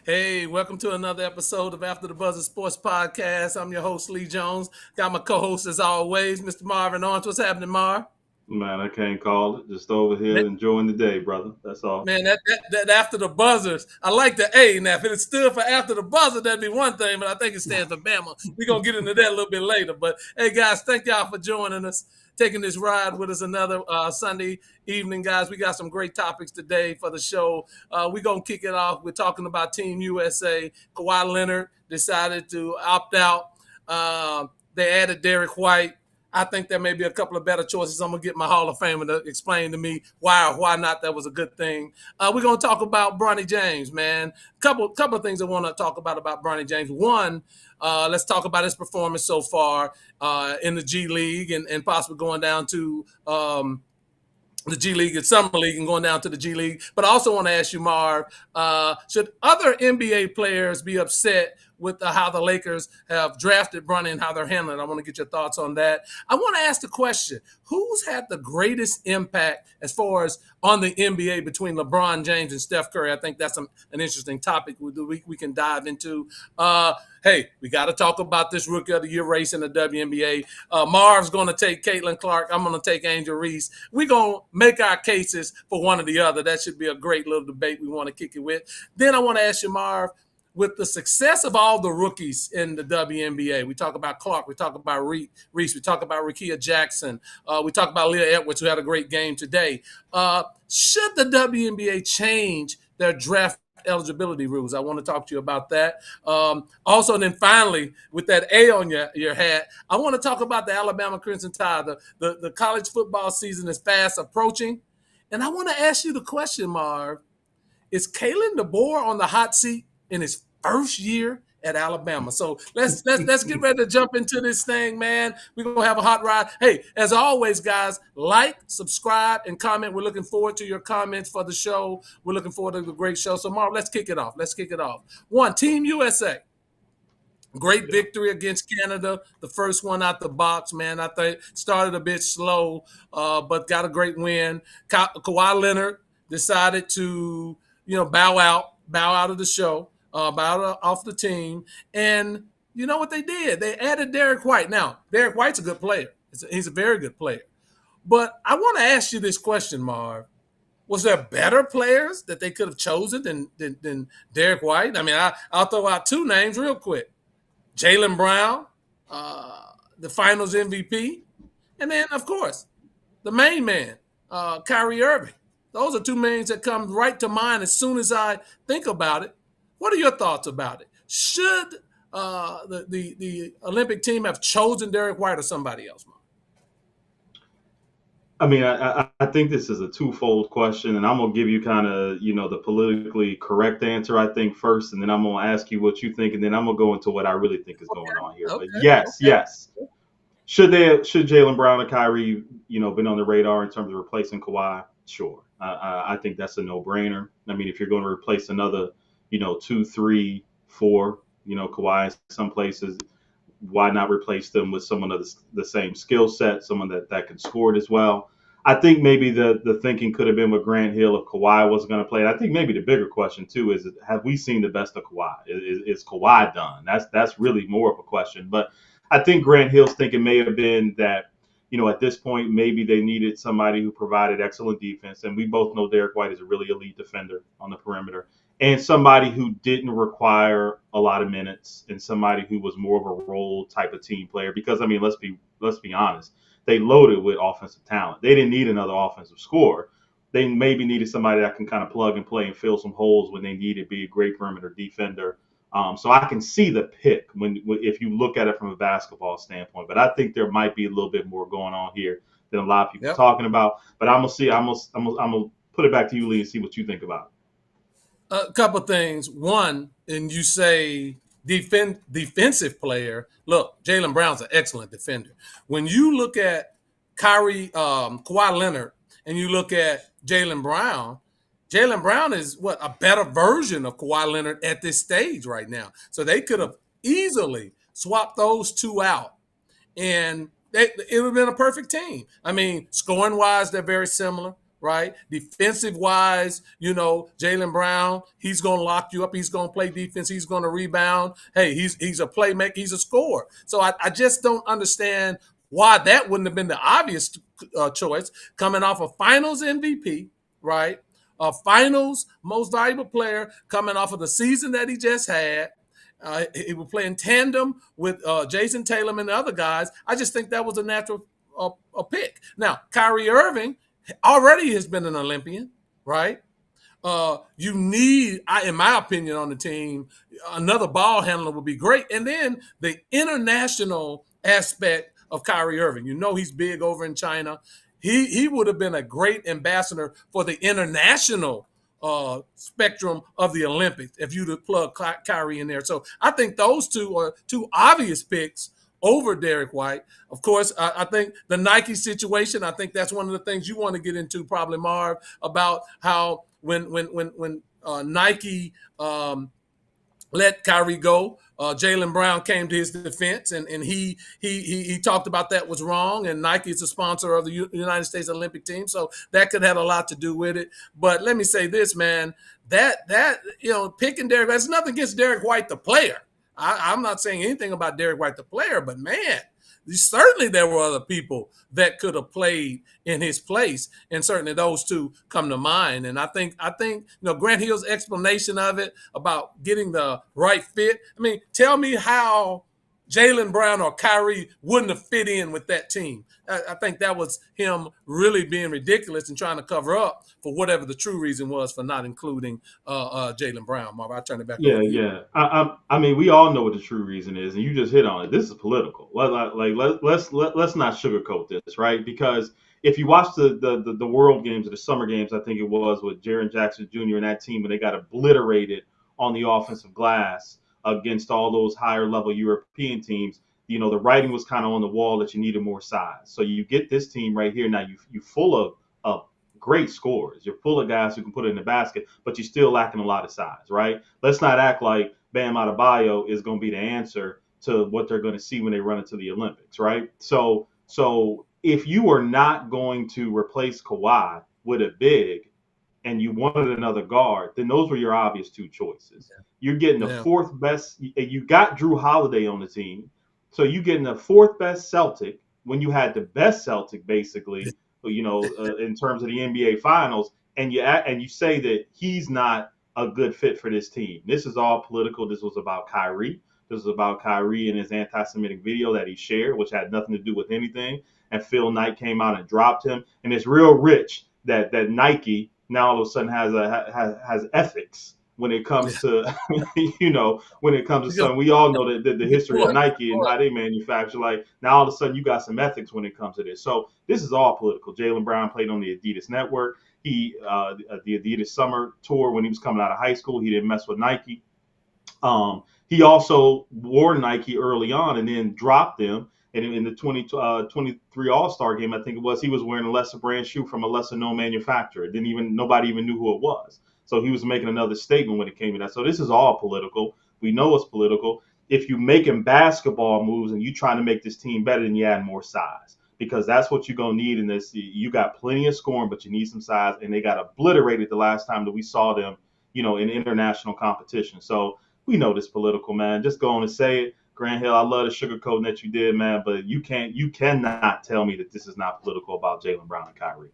Hey, welcome to another episode of After the Buzzer Sports Podcast. I'm your host, Lee Jones. Got my co-host, as always, Mr. Marvin on. What's happening, Marv? Man, I can't call it. Just over Man, here enjoying the day, brother. That's all. that After the Buzzers, I like the A. Now, if it stood for After the Buzzer, that'd be one thing, but I think it stands for Bama. We're going to get into that a little bit later. But, hey, guys, thank y'all for joining us, taking this ride with us another Sunday evening, guys. We got some great topics today for the show. We're going to kick it off. We're talking about Team USA. Kawhi Leonard decided to opt out. They added Derek White. I think there may be a couple of better choices. I'm going to get my Hall of Famer to explain to me why or why not that was a good thing. We're going to talk about Bronny James, man. Couple of things I want to talk about Bronny James. One, let's talk about his performance so far in the G League and possibly going down to the G League and Summer League and going down to the G League. But I also want to ask you, Marv, should other NBA players be upset with how the Lakers have drafted Bronny and how they're handling it? I want to get your thoughts on that. I want to ask the question, who's had the greatest impact as far as on the NBA between LeBron James and Steph Curry? I think that's an interesting topic we can dive into. Hey, we got to talk about this Rookie of the Year race in the WNBA. Marv's going to take Caitlin Clark. I'm going to take Angel Reese. We're going to make our cases for one or the other. That should be a great little debate we want to kick it with. Then I want to ask you, Marv, with the success of all the rookies in the WNBA, we talk about Clark, we talk about Reese, we talk about Rickea Jackson, we talk about Leah Edwards, who had a great game today. Should the WNBA change their draft eligibility rules? I want to talk to you about that. Also, and then finally, with that A on your hat, I want to talk about the Alabama Crimson Tide. The college football season is fast approaching. And I want to ask you the question, Marv. Is Kalen DeBoer on the hot seat in his first year at Alabama? So let's get ready to jump into this thing, man. We're gonna have a hot ride. Hey, as always, guys, like, subscribe, and comment. We're looking forward to your comments for the show. We're looking forward to the great show. So, Marv, let's kick it off. One, Team USA. Great victory against Canada. The first one out the box, man. I think started a bit slow, but got a great win. Kawhi Leonard decided to, bow out of the show, bow off the team. And you know what they did? They added Derek White. Now, Derek White's a good player. He's a very good player. But I want to ask you this question, Marv. Was there better players that they could have chosen than Derek White? I mean, I'll throw out two names real quick. Jaylon Brown, the finals MVP, and then, of course, the main man, Kyrie Irving. Those are two names that come right to mind as soon as I think about it. What are your thoughts about it? Should the Olympic team have chosen Derek White or somebody else, Mark? I mean, I think this is a twofold question, and I'm gonna give you kind of the politically correct answer. I think first, and then I'm gonna ask you what you think, and then I'm gonna go into what I really think is going on here. But yes. Should Jaylon Brown or Kyrie, been on the radar in terms of replacing Kawhi? Sure. I think that's a no-brainer. I mean, if you're going to replace another, 2, 3, 4, Kawhi in some places, why not replace them with someone of the same skill set, someone that can score it as well? I think maybe the thinking could have been with Grant Hill if Kawhi wasn't going to play. And I think maybe the bigger question, too, is have we seen the best of Kawhi? Is Kawhi done? That's really more of a question. But I think Grant Hill's thinking may have been that, at this point, maybe they needed somebody who provided excellent defense. And we both know Derek White is a really elite defender on the perimeter. And somebody who didn't require a lot of minutes and somebody who was more of a role type of team player. Because, I mean, let's be honest. They loaded with offensive talent. They didn't need another offensive scorer. They maybe needed somebody that can kind of plug and play and fill some holes when they needed to be a great perimeter defender. So I can see the pick if you look at it from a basketball standpoint. But I think there might be a little bit more going on here than a lot of people talking about. But I'm gonna put it back to you, Lee, and see what you think about it. A couple of things. One, and you say defensive player. Look, Jaylon Brown's an excellent defender. When you look at Kawhi Leonard, and you look at Jaylon Brown is a better version of Kawhi Leonard at this stage right now. So they could have easily swapped those two out, and it would have been a perfect team. I mean, scoring wise, they're very similar. right? Defensive wise, Jaylen Brown, he's going to lock you up. He's going to play defense. He's going to rebound. Hey, he's a playmaker. He's a scorer. So I just don't understand why that wouldn't have been the obvious choice coming off a finals MVP, right? A finals most valuable player coming off of the season that he just had. He would play in tandem with Jason Tatum and the other guys. I just think that was a natural pick. Now, Kyrie Irving already has been an Olympian, right? You need, in my opinion, on the team, another ball handler would be great. And then the international aspect of Kyrie Irving. He's big over in China. He would have been a great ambassador for the international spectrum of the Olympics if you'd plug Kyrie in there. So I think those two are two obvious picks over Derek White. Of course, I think the Nike situation, I think that's one of the things you want to get into probably, Marv, about how when Nike let Kyrie go, Jaylen Brown came to his defense, and he talked about that was wrong, and Nike is a sponsor of the United States Olympic team, so that could have a lot to do with it. But let me say this, man, that picking Derek, that's nothing against Derek White, the player. I'm not saying anything about Derek White, the player, but man, certainly there were other people that could have played in his place, and certainly those two come to mind. And I think Grant Hill's explanation of it about getting the right fit. I mean, tell me how Jaylen Brown or Kyrie wouldn't have fit in with that team. I think that was him really being ridiculous and trying to cover up for whatever the true reason was for not including Jaylen Brown. Marv, I turn it back over to you. Yeah. I mean, we all know what the true reason is, and you just hit on it. This is political. Let's not sugarcoat this, right? Because if you watch the World Games or the Summer Games, I think it was with Jaren Jackson Jr. and that team, when they got obliterated on the offensive glass against all those higher level European teams, the writing was kind of on the wall that you needed more size. So you get this team right here. Now you full of great scorers. You're full of guys who can put it in the basket, but you're still lacking a lot of size, right? Let's not act like Bam Adebayo is going to be the answer to what they're going to see when they run into the Olympics, right? So if you are not going to replace Kawhi with a big, and you wanted another guard, then those were your obvious two choices. Yeah. You're getting the fourth best. You got Drew Holiday on the team, so you're getting the fourth best Celtic when you had the best Celtic, basically, in terms of the NBA Finals, and you say that he's not a good fit for this team. This is all political. This was about Kyrie. This was about Kyrie and his anti-Semitic video that he shared, which had nothing to do with anything. And Phil Knight came out and dropped him. And it's real rich that Nike now all of a sudden has ethics when it comes to, when it comes to something. We all know that the history of Nike and how they manufacture. Like, now all of a sudden you got some ethics when it comes to this. So this is all political. Jaylen Brown played on the Adidas network. The Adidas summer tour when he was coming out of high school, he didn't mess with Nike. He also wore Nike early on and then dropped them. And in the 2023 All-Star game, I think it was, he was wearing a lesser brand shoe from a lesser known manufacturer. Nobody even knew who it was. So he was making another statement when it came to that. So this is all political. We know it's political. If you're making basketball moves and you're trying to make this team better, then you add more size, because that's what you're going to need in this. You got plenty of scoring, but you need some size. And they got obliterated the last time that we saw them, in international competition. So we know this political, man. Just go on and say it. Grant Hill, I love the sugarcoating that you did, man, but you cannot tell me that this is not political about Jaylen Brown and Kyrie.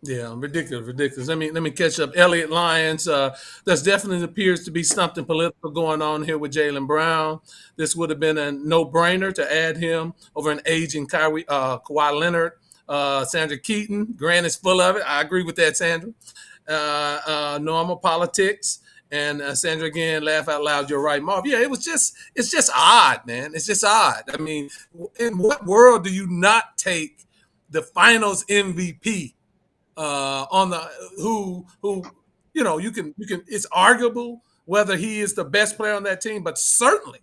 Yeah, ridiculous. Let me catch up. Elliot Lyons, there's definitely appears to be something political going on here with Jaylen Brown. This would have been a no-brainer to add him over an aging Kawhi Leonard. Sandra Keaton, Grant is full of it. I agree with that, Sandra. Normal politics. And Sandra, again, laugh out loud. You're right, Marv. Yeah, it's just odd, man. It's just odd. I mean, in what world do you not take the Finals MVP on the who you can it's arguable whether he is the best player on that team, but certainly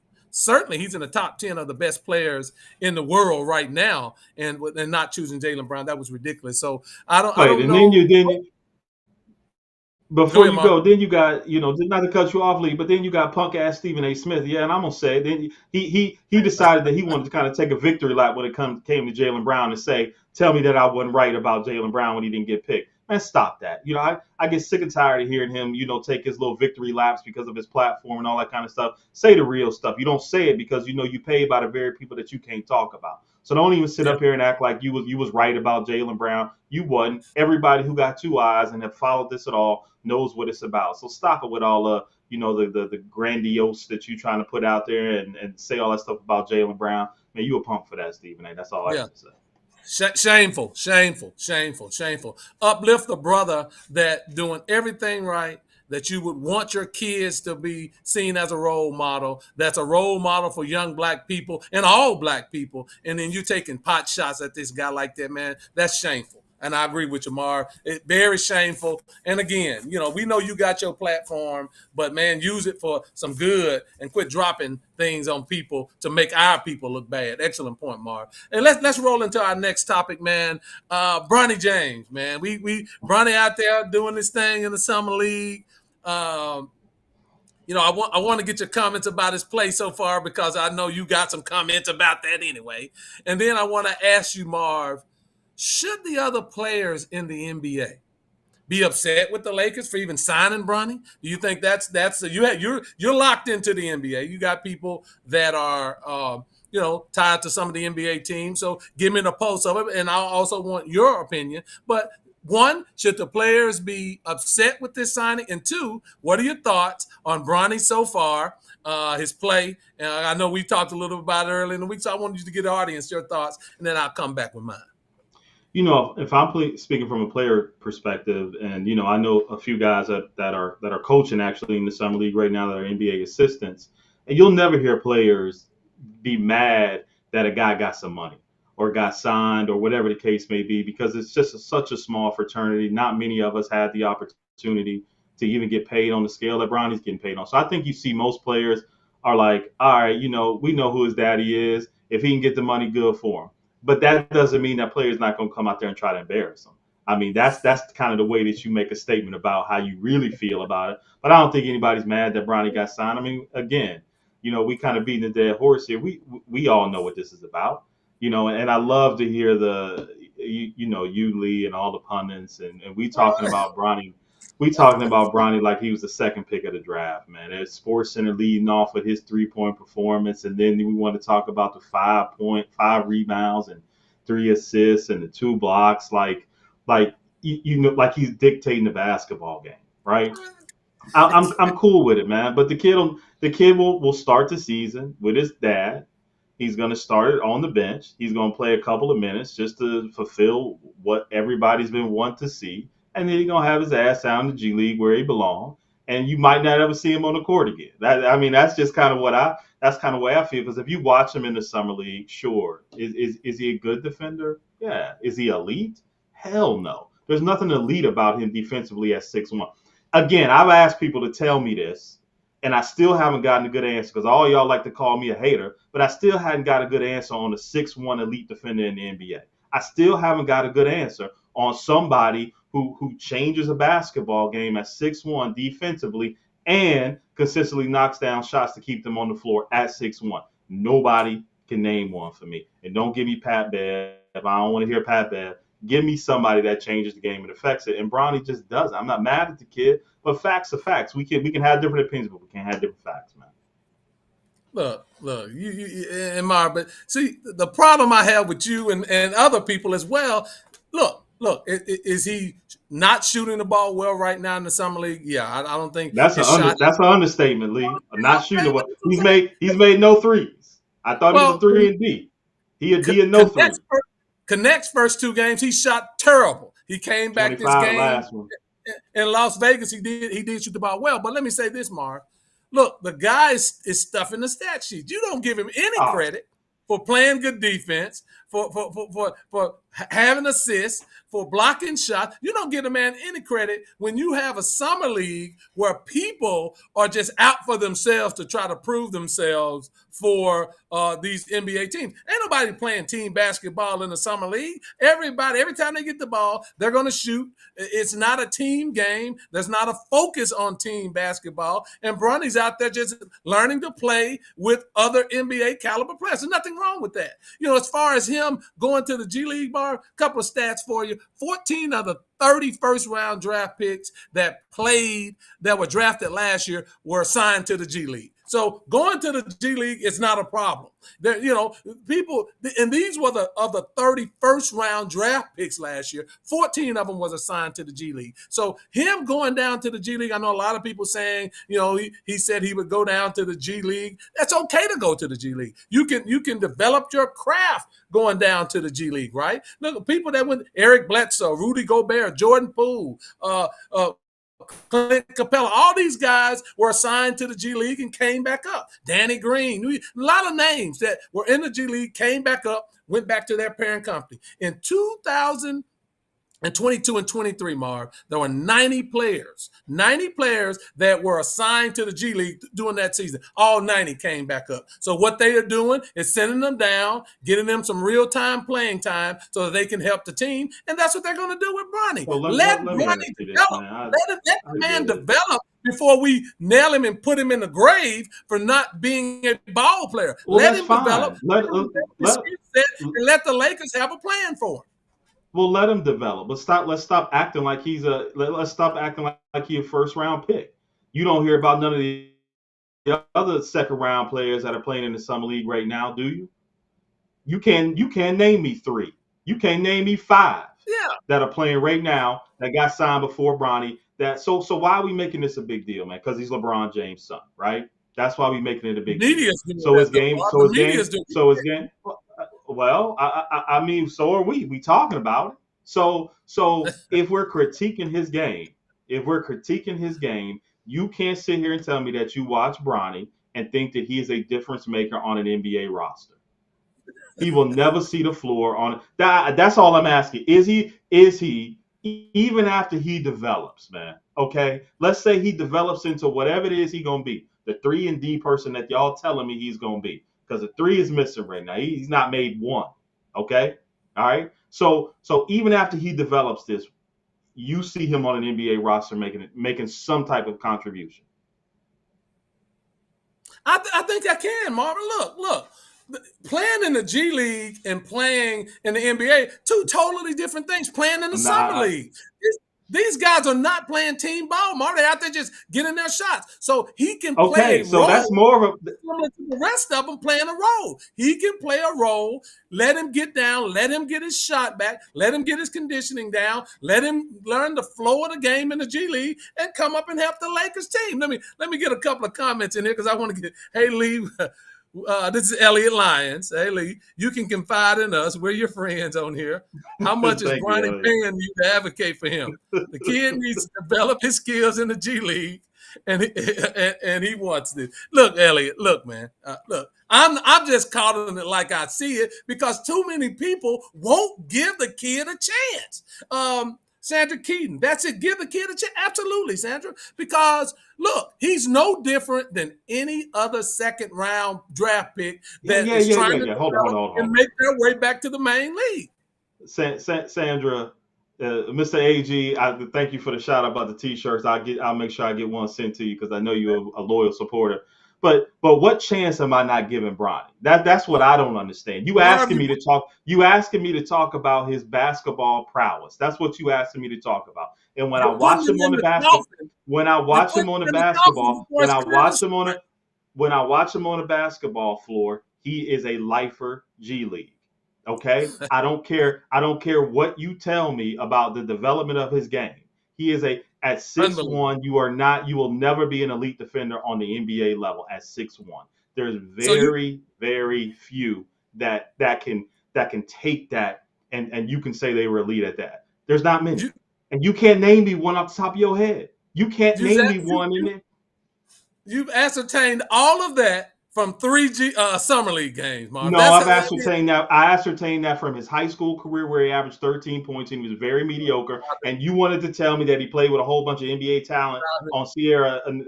he's in the top 10 of the best players in the world right now, and not choosing Jaylen Brown, that was ridiculous. So I don't know. Before you go, then you got, not to cut you off, Lee, but then you got punk ass Stephen A. Smith. Yeah, and I'm gonna say it. Then he decided that he wanted to kind of take a victory lap when it came to Jaylen Brown and say, tell me that I wasn't right about Jaylen Brown when he didn't get picked. Man, stop that. I get sick and tired of hearing him, take his little victory laps because of his platform and all that kind of stuff. Say the real stuff. You don't say it because you paid by the very people that you can't talk about. So don't even sit up here and act like you was right about Jaylen Brown. You wasn't. Everybody who got 2 eyes and have followed this at all knows what it's about. So stop it with all the grandiose that you trying to put out there and say all that stuff about Jaylen Brown. Man, you a punk for that, Stephen A. That's all I have to say. Shameful. Uplift a brother that doing everything right, that you would want your kids to be seen as a role model, that's a role model for young black people and all black people, and then you taking pot shots at this guy like that, man, that's shameful. And I agree with you, Marv. It's very shameful. And again, we know you got your platform, but man, use it for some good and quit dropping things on people to make our people look bad. Excellent point, Marv. And let's roll into our next topic, man. Bronny James, man. We Bronny out there doing this thing in the summer league. I want to get your comments about his play so far because I know you got some comments about that anyway. And then I want to ask you, Marv, should the other players in the NBA be upset with the Lakers for even signing Bronny? Do you think that's you're locked into the NBA? You got people that are tied to some of the NBA teams. So give me the pulse of it, and I also want your opinion. But one, should the players be upset with this signing? And two, what are your thoughts on Bronny so far, his play? I know we talked a little bit about it earlier in the week, so I wanted you to get the audience your thoughts, and then I'll come back with mine. If I'm speaking from a player perspective, and I know a few guys that are coaching actually in the summer league right now that are NBA assistants, and you'll never hear players be mad that a guy got some money or got signed or whatever the case may be, because it's just such a small fraternity. Not many of us had the opportunity to even get paid on the scale that Bronny's getting paid on. So I think you see most players are like, all right, we know who his daddy is. If he can get the money, good for him. But that doesn't mean that player's not going to come out there and try to embarrass him. I mean, that's kind of the way that you make a statement about how you really feel about it. But I don't think anybody's mad that Bronny got signed. I mean, again, we kind of beating the dead horse here. We all know what this is about, and I love to hear you, Lee, and all the pundits, and we talking about Bronny. We talking about Bronny like he was the second pick of the draft, man. There's SportsCenter leading off with his 3-point performance, and then we want to talk about the 5 rebounds and 3 assists and the 2 blocks, like he's dictating the basketball game, right? I'm cool with it, man. But the kid will start the season with his dad. He's going to start it on the bench. He's going to play a couple of minutes just to fulfill what everybody's been wanting to see. And then he's going to have his ass down in the G League where he belongs. And you might not ever see him on the court again. That's just kind of that's kind of the way I feel. Because if you watch him in the summer league, sure. Is he a good defender? Yeah. Is he elite? Hell no. There's nothing elite about him defensively at 6'1". Again, I've asked people to tell me this, and I still haven't gotten a good answer because all y'all like to call me a hater, but I still hadn't got a good answer on a 6'1" elite defender in the NBA. I still haven't got a good answer on somebody who changes a basketball game at 6'1" defensively and consistently knocks down shots to keep them on the floor at 6'1". Nobody can name one for me. And don't give me Pat Bev. I don't want to hear Pat Bev. Give me somebody that changes the game and affects it. And Bronny just doesn't. I'm not mad at the kid, but facts are facts. We can have different opinions, but we can't have different facts, man. Look, you and Marv, but see, the problem I have with you and other people as well, look, is he not shooting the ball well right now in the summer league? Yeah, I don't think that's an understatement, Lee. Not shooting the ball. He's made no threes. I thought he was a 3-and-D. He had no threes. Connect's first 2 games, he shot terrible. He came back this game in Las Vegas. He did shoot the ball well. But let me say this, Marv. Look, the guy is stuffing the stat sheet. You don't give him any credit for playing good defense, for having assists, for blocking shots. You don't give the man any credit when you have a summer league where people are just out for themselves to try to prove themselves for these NBA teams. Ain't nobody playing team basketball in the summer league. Every time they get the ball, they're going to shoot. It's not a team game. There's not a focus on team basketball. And Bronny's out there just learning to play with other NBA caliber players. There's nothing wrong with that. As far as him going to the G League ball, Marv, a couple of stats for you. 14 of the 30 first-round draft picks that were drafted last year were assigned to the G League. So going to the G League is not a problem. There, people, and these were of the 30 first-round draft picks last year. 14 of them was assigned to the G League. So him going down to the G League, I know a lot of people saying, he said he would go down to the G League. That's okay to go to the G League. You can develop your craft going down to the G League, right? Look, people that went, Eric Bledsoe, Rudy Gobert, Jordan Poole, Clint Capella, all these guys were assigned to the G League and came back up. Danny Green, a lot of names that were in the G League came back up, went back to their parent company. In 2022 and 23, Marv, there were 90 players that were assigned to the G League during that season. All 90 came back up. So what they are doing is sending them down, getting them some real-time playing time so that they can help the team, and that's what they're going to do with Bronny. Well, let Bronny develop. Let the man develop before we nail him and put him in the grave for not being a ball player. Well, let him fine. develop. And let the Lakers have a plan for him. Well, let him develop. Let's stop acting like let's stop acting like he's a first round pick. You don't hear about none of the other second round players that are playing in the summer league right now, do you? You can't name me 3. You can't name me 5 that are playing right now that got signed before Bronny. So why are we making this a big deal, man? Because he's LeBron James' son, right? That's why we're making it a big deal. So his game. Well, I mean, so are we. We talking about it. So if we're critiquing his game, you can't sit here and tell me that you watch Bronny and think that he is a difference maker on an NBA roster. He will never see the floor on that. That's all I'm asking. Is he even after he develops, man? Okay, let's say he develops into whatever it is he's gonna be, the 3-and-D person that y'all telling me he's gonna be. Because the 3 is missing right now. He's not made 1. Okay? All right. So even after he develops this, you see him on an NBA roster making some type of contribution. I think I can, Marvin. Look. Playing in the G League and playing in the NBA, 2 totally different things. Playing in the summer league. These guys are not playing team ball, Marv. They're out there just getting their shots. So he can play a role. That's more of similar to the rest of them playing a role. He can play a role. Let him get down. Let him get his shot back. Let him get his conditioning down. Let him learn the flow of the game in the G League and come up and help the Lakers team. Let me get a couple of comments in here because I want to get, hey, Lee, this is Elliot Lyons. Hey, Lee, you can confide in us. We're your friends on here. How much is Bronny paying you to advocate for him? The kid needs to develop his skills in the G League, and he wants this. Look, Elliot, look, man. Look, I'm just calling it like I see it because too many people won't give the kid a chance. Sandra Keaton, that's it. Give the kid a chance. Absolutely, Sandra. Because, look, he's no different than any other second-round draft pick that is trying to develop and make their way back to the main league. Sandra, Mr. AG, thank you for the shout out about the T-shirts. I'll make sure I get one sent to you because I know you're a loyal supporter. But what chance am I not giving Bronny? That's what I don't understand. You asking me to talk about his basketball prowess. That's what you asking me to talk about. And when I watch him on the basketball floor, he is a lifer G League. Okay? I don't care what you tell me about the development of his game. He is at 6'1", you will never be an elite defender on the NBA level at 6'1". There's very few that can take that and you can say they were elite at that. There's not many. And you can't name me one off the top of your head. You can't name me one in there. You've ascertained all of that from 3 summer league games, Marvin. No, I've ascertained that. I ascertained that from his high school career where he averaged 13 points and he was very mediocre. And you wanted to tell me that he played with a whole bunch of NBA talent on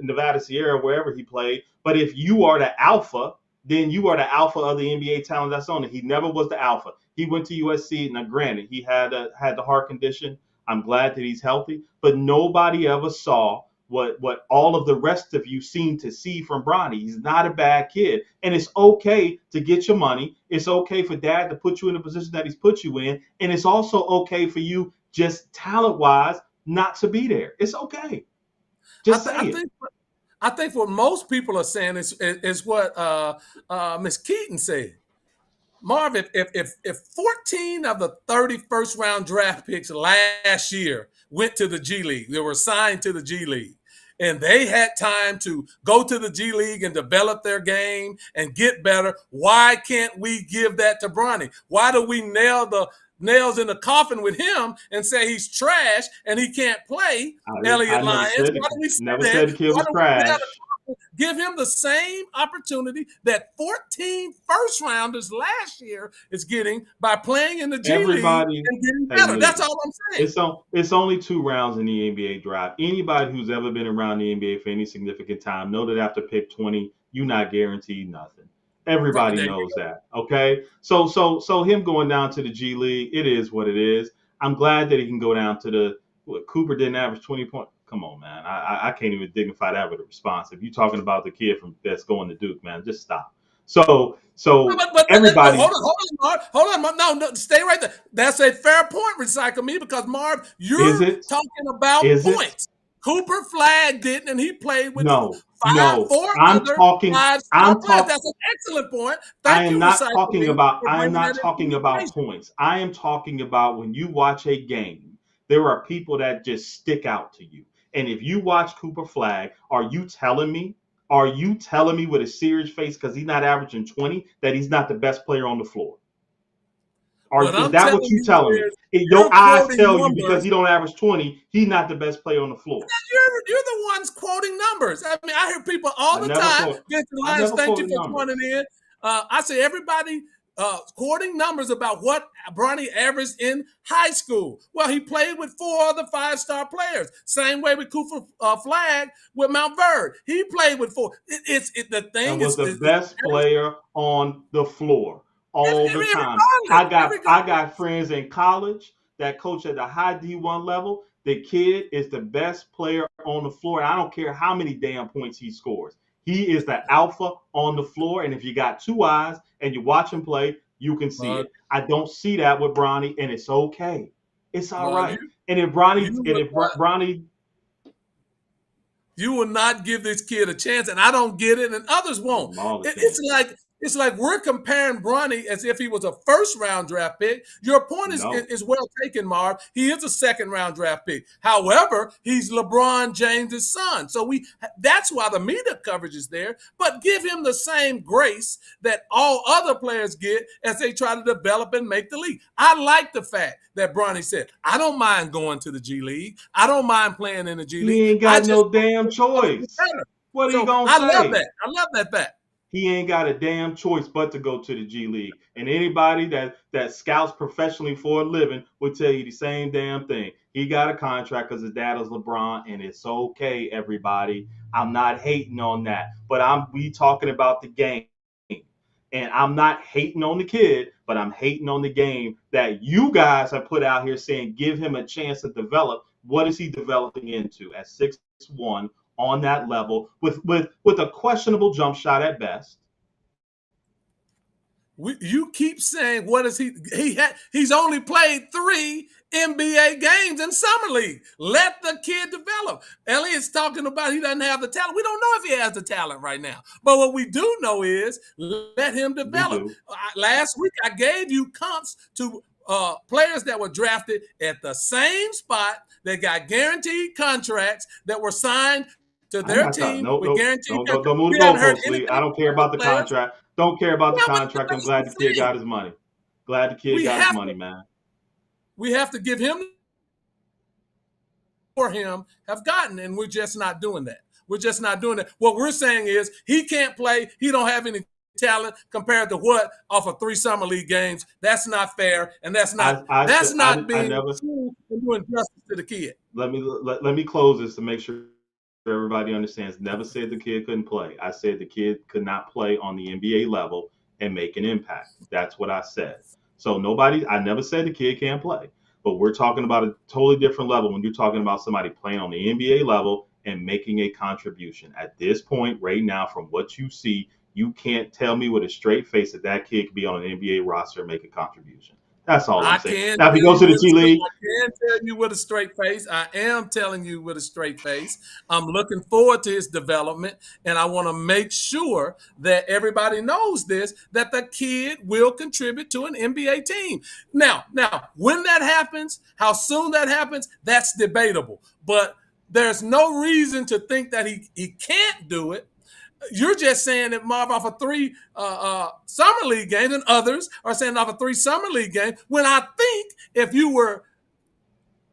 Nevada Sierra, wherever he played. But if you are the alpha, then you are the alpha of the NBA talent that's on it. He never was the alpha. He went to USC. Now, granted, he had the heart condition. I'm glad that he's healthy. But nobody ever saw what all of the rest of you seem to see from Bronny. He's not a bad kid. And it's okay to get your money. It's okay for dad to put you in the position that he's put you in. And it's also okay for you, just talent-wise, not to be there. It's okay. Just say it. I think what most people are saying is what Miss Keaton said. Marvin, if 14 of the 30 first-round draft picks last year went to the G League, they were assigned to the G League, and they had time to go to the G League and develop their game and get better, why can't we give that to Bronny? Why do we nail the nails in the coffin with him and say he's trash and he can't play? Elliot Lyons. Why do we say never said the kid was trash. Give him the same opportunity that 14 first rounders last year is getting by playing in the G League and getting better. That's all I'm saying. It's only 2 rounds in the NBA draft. Anybody who's ever been around the NBA for any significant time know that after pick 20, you're not guaranteed nothing. Everybody knows that. Okay. So him going down to the G League, it is what it is. I'm glad that he can go down to Cooper didn't average 20 points. Come on, man. I can't even dignify that with a response. If you're talking about the kid that's going to Duke, man, just stop. So everybody. Hold on, Marv. No, stay right there. That's a fair point, Recycle Me, because Marv, you're talking about points. Cooper Flagg didn't, and he played with four other five-star players. That's an excellent point. I am not talking about points. I am talking about when you watch a game, there are people that just stick out to you. And if you watch Cooper Flagg, are you telling me with a serious face, because he's not averaging 20, that he's not the best player on the floor? Is that what you're telling me? Your eyes tell you because he don't average 20, he's not the best player on the floor. You're the ones quoting numbers. I mean, I hear people all the time. Vincent Lyons, thank you for pointing in. I say everybody quoting numbers about what Bronny averaged in high school. Well, he played with 4 other 5-star players. Same way with Cooper Flagg with Mount Verde. He played with 4. And was the best player on the floor all the time. I got friends in college that coach at the high D1 level. The kid is the best player on the floor. I don't care how many damn points he scores. He is the alpha on the floor. And if you got 2 eyes and you watch him play, you can see it. I don't see that with Bronny, and it's okay. It's all right. And if Bronny, you will not give this kid a chance, and I don't get it, and others won't. It's like we're comparing Bronny as if he was a first-round draft pick. Your point is well taken, Marv. He is a second-round draft pick. However, he's LeBron James' son. So that's why the media coverage is there. But give him the same grace that all other players get as they try to develop and make the league. I like the fact that Bronny said, I don't mind going to the G League. I don't mind playing in the G League. He ain't got no damn choice. What are you going to say? I love that fact. He ain't got a damn choice but to go to the G League. And anybody that scouts professionally for a living will tell you the same damn thing. He got a contract because his dad is LeBron, and it's okay, everybody. I'm not hating on that. But we talking about the game. And I'm not hating on the kid, but I'm hating on the game that you guys have put out here saying give him a chance to develop. What is he developing into at 6'1"? On that level with a questionable jump shot at best. You keep saying, what is he's only played 3 NBA games in summer league. Let the kid develop. Elliot's talking about he doesn't have the talent. We don't know if he has the talent right now. But what we do know is let him develop. Last week I gave you comps to players that were drafted at the same spot that got guaranteed contracts that were signed to their team. Don't move the goalposts, Lee. I don't care about the contract. Don't care about the contract. I'm glad the kid got his money. Glad the kid got his money, man. We have to give him for him have gotten, and we're just not doing that. We're just not doing that. What we're saying is he can't play. He don't have any talent compared to what off of 3 summer league games. That's not fair, and that's not being true and doing justice to the kid. Let me close this to make sure everybody understands. Never said the kid couldn't play. I said the kid could not play on the NBA level and make an impact. That's what I said. So I never said the kid can't play, but we're talking about a totally different level when you're talking about somebody playing on the NBA level and making a contribution. At this point, right now, from what you see, you can't tell me with a straight face that that kid could be on an NBA roster and make a contribution. That's all I'm saying. Now, if he goes to the G League, I can tell you with a straight face. I am telling you with a straight face. I'm looking forward to his development, and I want to make sure that everybody knows this, that the kid will contribute to an NBA team. Now, when that happens, how soon that happens, that's debatable. But there's no reason to think that he can't do it. You're just saying that Marv off of 3 summer league games, and others are saying off of 3 summer league games. When I think if you were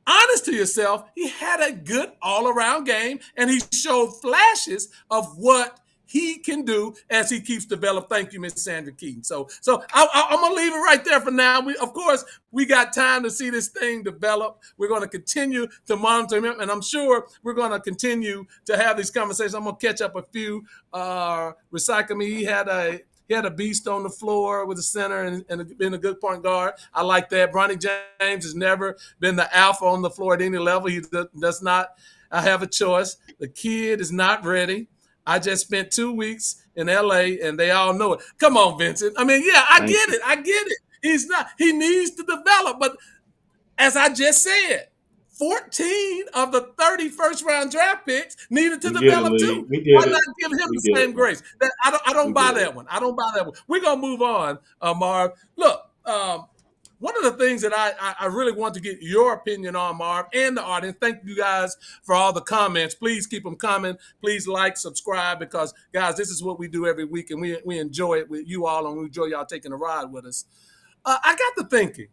honest to yourself, he had a good all-around game, and he showed flashes of what he can do as he keeps developing. Thank you, Miss Sandra Keaton. So I'm gonna leave it right there for now. Of course, we got time to see this thing develop. We're going to continue to monitor him, and I'm sure we're going to continue to have these conversations. I'm gonna catch up a few. Recycle me. He had a beast on the floor with the center and being a good point guard. I like that. Bronny James has never been the alpha on the floor at any level. He does not have a choice. The kid is not ready. I just spent 2 weeks in LA, and they all know it. Come on, Vincent. I mean, yeah, I get it. He's not. He needs to develop. But as I just said, 14 of the 30 first-round draft picks needed to develop too. Why not give him the same grace? I don't buy that one. I don't buy that one. We're going to move on, Marv. Look, one of the things that I really want to get your opinion on, Marv, and the audience, thank you guys for all the comments. Please keep them coming. Please like, subscribe, because, guys, this is what we do every week, and we enjoy it with you all, and we enjoy y'all taking a ride with us. I got to thinking,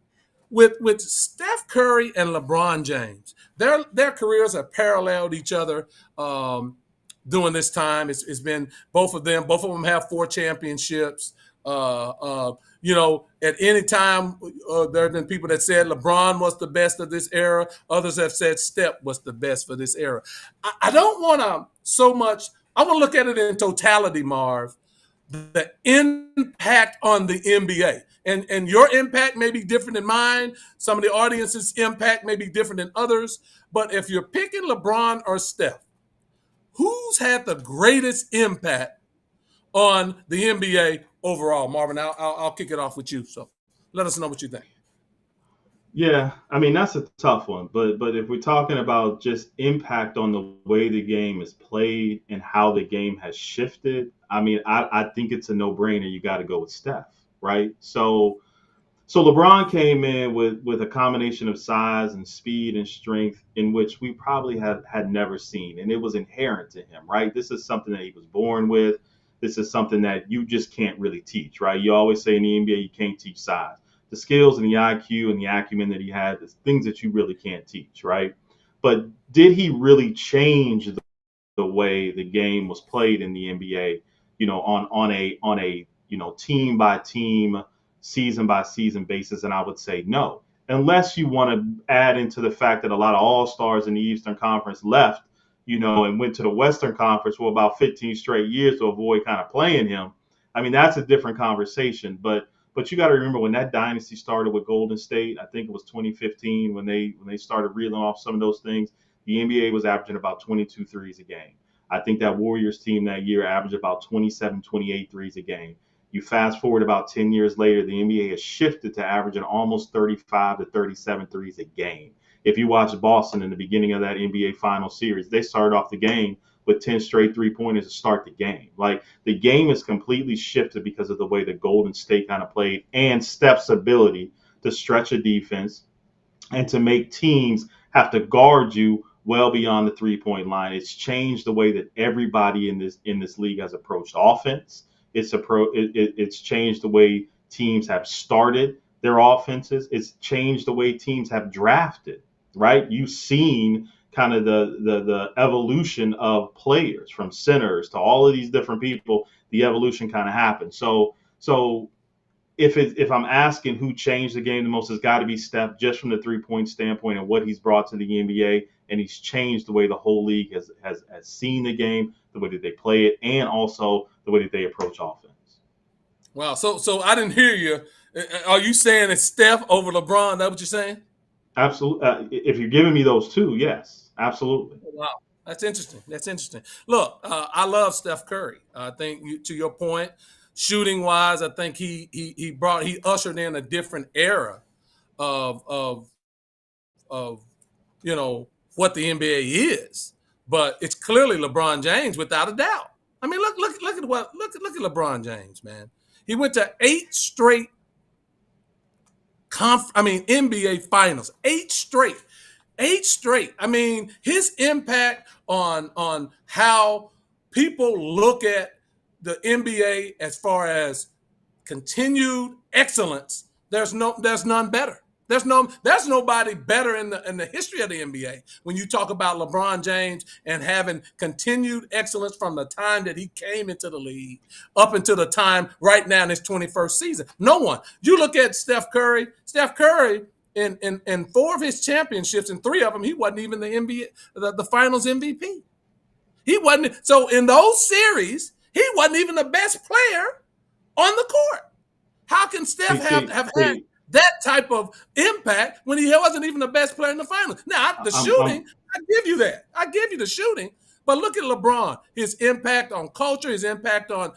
with Steph Curry and LeBron James, their careers have paralleled each other during this time. It's been both of them. Both of them have 4 championships. At any time, there have been people that said LeBron was the best of this era. Others have said Steph was the best for this era. I don't want to so much. I want to look at it in totality, Marv. The impact on the NBA. And your impact may be different than mine. Some of the audience's impact may be different than others. But if you're picking LeBron or Steph, who's had the greatest impact on the NBA overall? Marvin, I'll kick it off with you. So let us know what you think. Yeah, I mean, that's a tough one. But if we're talking about just impact on the way the game is played and how the game has shifted, I mean, I think it's a no-brainer. You got to go with Steph, right? So LeBron came in with a combination of size and speed and strength in which we probably had never seen. And it was inherent to him, right? This is something that he was born with. This is something that you just can't really teach, right? You always say in the NBA, you can't teach size. The skills and the IQ and the acumen that he had, the things that you really can't teach, right? But did he really change the way the game was played in the NBA, on a team by team, season by season basis? And I would say no, unless you want to add into the fact that a lot of all-stars in the Eastern Conference left, and went to the Western Conference for about 15 straight years to avoid kind of playing him. I mean, that's a different conversation. But you got to remember when that dynasty started with Golden State, I think it was 2015 when they started reeling off some of those things, the NBA was averaging about 22 threes a game. I think that Warriors team that year averaged about 27, 28 threes a game. You fast forward about 10 years later, the NBA has shifted to averaging almost 35 to 37 threes a game. If you watch Boston in the beginning of that NBA final series, they started off the game with 10 straight three-pointers to start the game. Like, the game is completely shifted because of the way that Golden State kind of played and Steph's ability to stretch a defense and to make teams have to guard you well beyond the three-point line. It's changed the way that everybody in this league has approached offense. It's changed the way teams have started their offenses. It's changed the way teams have drafted, right? You've seen kind of the evolution of players from centers to all of these different people. The evolution kind of happened. So if I'm asking who changed the game the most, it's got to be Steph, just from the 3-point standpoint and what he's brought to the NBA. And he's changed the way the whole league has seen the game, the way that they play it, and also the way that they approach offense. Wow. So I didn't hear you. Are you saying it's Steph over LeBron? That what you're saying? Absolutely. If you're giving me those two, yes, absolutely. Wow. That's interesting. That's interesting. Look, I love Steph Curry. I think to your point, shooting wise, I think he ushered in a different era of of you know what the NBA is. But it's clearly LeBron James without a doubt. I mean, look at LeBron James, man. He went to 8 straight NBA finals. 8 straight. 8 straight. I mean, his impact on how people look at the NBA as far as continued excellence, there's none better. There's nobody better in the history of the NBA when you talk about LeBron James and having continued excellence from the time that he came into the league up until the time right now in his 21st season. No one. You look at Steph Curry. Steph Curry in 4 of his championships, in 3 of them, he wasn't even the NBA the Finals MVP. He wasn't. So in those series, he wasn't even the best player on the court. How can Steph have had that type of impact when he wasn't even the best player in the finals? Now, the shooting, I give you that. I give you the shooting. But look at LeBron, his impact on culture, his impact on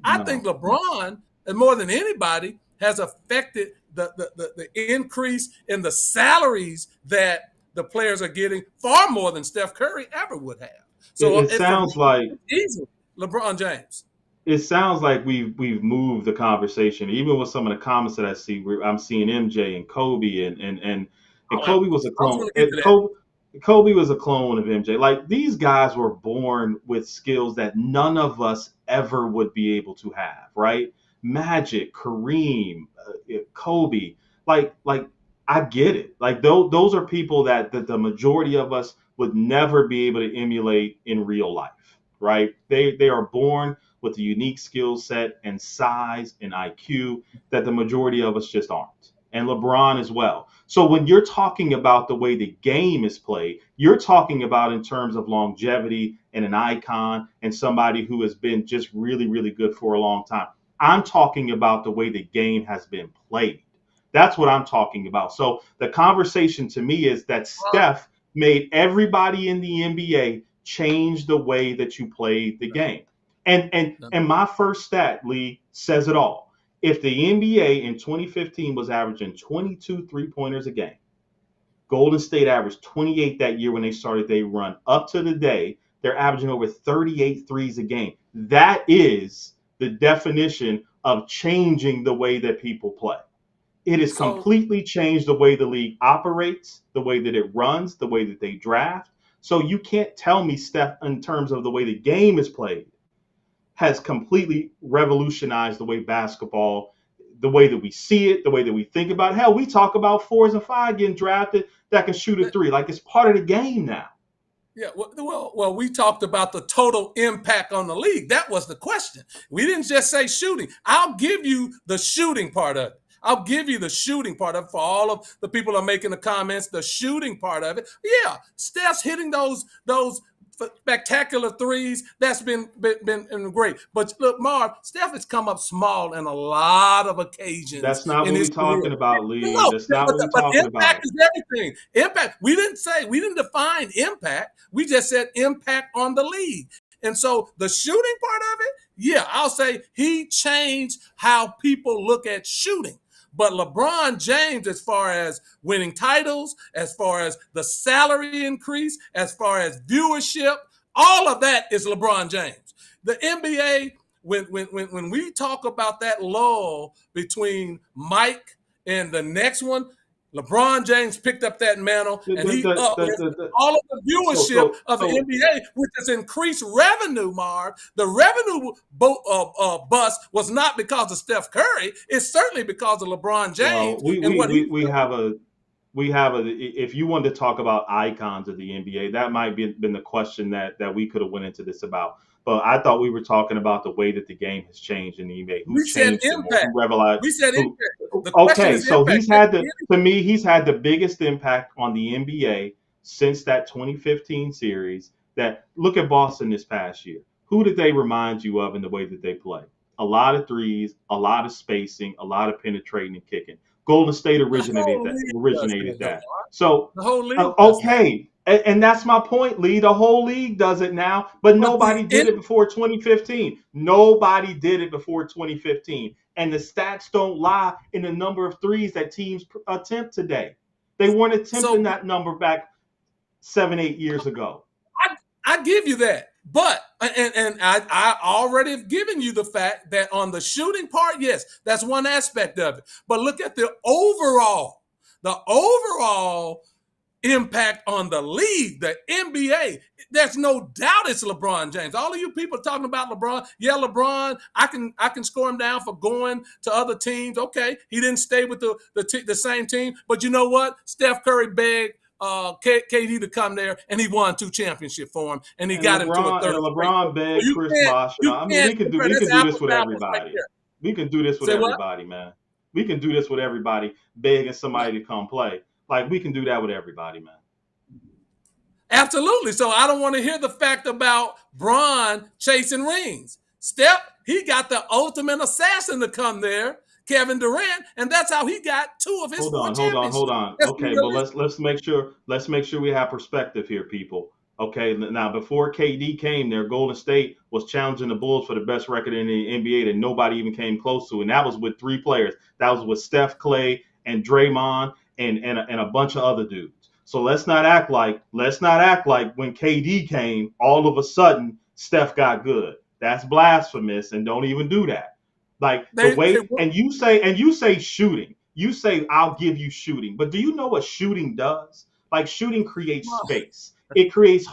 I think LeBron, and more than anybody, has affected the increase in the salaries that the players are getting far more than Steph Curry ever would have. So it sounds like easily LeBron James. It sounds like we've moved the conversation. Even with some of the comments that I see, I'm seeing MJ and Kobe and Kobe was a clone. Kobe was a clone of MJ. Like, these guys were born with skills that none of us ever would be able to have, right? Magic, Kareem, Kobe. Like I get it. Like, those are people that the majority of us would never be able to emulate in real life, right? They are born with a unique skill set and size and IQ that the majority of us just aren't. And LeBron as well. So when you're talking about the way the game is played, you're talking about in terms of longevity and an icon and somebody who has been just really, really good for a long time. I'm talking about the way the game has been played. That's what I'm talking about. So the conversation to me is that Steph made everybody in the NBA change the way that you played the game. And my first stat, Lee, says it all. If the NBA in 2015 was averaging 22 3-pointers a game, Golden State averaged 28 that year when they started their run. Up to today, they're averaging over 38 threes a game. That is the definition of changing the way that people play. It has completely changed the way the league operates, the way that it runs, the way that they draft. So you can't tell me, Steph, in terms of the way the game is played, has completely revolutionized the way basketball, the way that we see it, the way that we think about it. Hell, we talk about 4s and 5s getting drafted that can shoot a 3. Like, it's part of the game now. Yeah, well, we talked about the total impact on the league. That was the question. We didn't just say shooting. I'll give you the shooting part of it. I'll give you the shooting part of it for all of the people who are making the comments, the shooting part of it. Yeah, Steph's hitting those spectacular threes. That's been great. But look, Marv, Steph has come up small in a lot of occasions. That's not what we're talking about, Lee. That's not what we're talking about. Impact is everything. Impact. We didn't define impact. We just said impact on the league. And so the shooting part of it, yeah, I'll say he changed how people look at shooting. But LeBron James, as far as winning titles, as far as the salary increase, as far as viewership, all of that is LeBron James. The NBA, when we talk about that lull between Mike and the next one, LeBron James picked up that mantle, and he uplifted all of the viewership of the NBA, which has increased revenue, Marv. The revenue bust was not because of Steph Curry. It's certainly because of LeBron James. Well, we have a. If you wanted to talk about icons of the NBA, that might be been the question that we could have went into this about. But I thought we were talking about the way that the game has changed in the NBA. We said impact. We said impact. Okay, so he's had the biggest impact on the NBA since that 2015 series. That, look at Boston this past year. Who did they remind you of in the way that they play? A lot of threes, a lot of spacing, a lot of penetrating and kicking. Golden State originated that. So the whole league okay. And that's my point, Lee. The whole league does it now, but But nobody did it before 2015. Nobody did it before 2015. And the stats don't lie in the number of threes that teams attempt today. They weren't attempting so that number back 7, 8 years ago. I give you that. But and I already have given you the fact that on the shooting part, yes, that's one aspect of it. But look at the overall impact on the league, the NBA. There's no doubt it's LeBron James. All of you people talking about LeBron, yeah, LeBron, I can score him down for going to other teams. Okay, he didn't stay with the same team, but you know what? Steph Curry begged KD to come there, and he won 2 championships for him, and he got him to a third. And LeBron begged Chris Bosh. I mean, we can do this with everybody. We can do this with everybody, man. We can do this with everybody begging somebody to come play. Like, we can do that with everybody, man. Absolutely. So I don't want to hear the fact about Bron chasing rings. Steph, he got the ultimate assassin to come there, Kevin Durant, and that's how he got 2 of his 4 championships. Hold on. Okay, but let's make sure we have perspective here, people. Okay, now before KD came there, Golden State was challenging the Bulls for the best record in the NBA that nobody even came close to, and that was with 3 players. That was with Steph, Clay, and Draymond, and a bunch of other dudes. So let's not act like when KD came, all of a sudden Steph got good. That's blasphemous, and don't even do that. Like and you say shooting. You say I'll give you shooting, but do you know what shooting does? Like, shooting creates space. It creates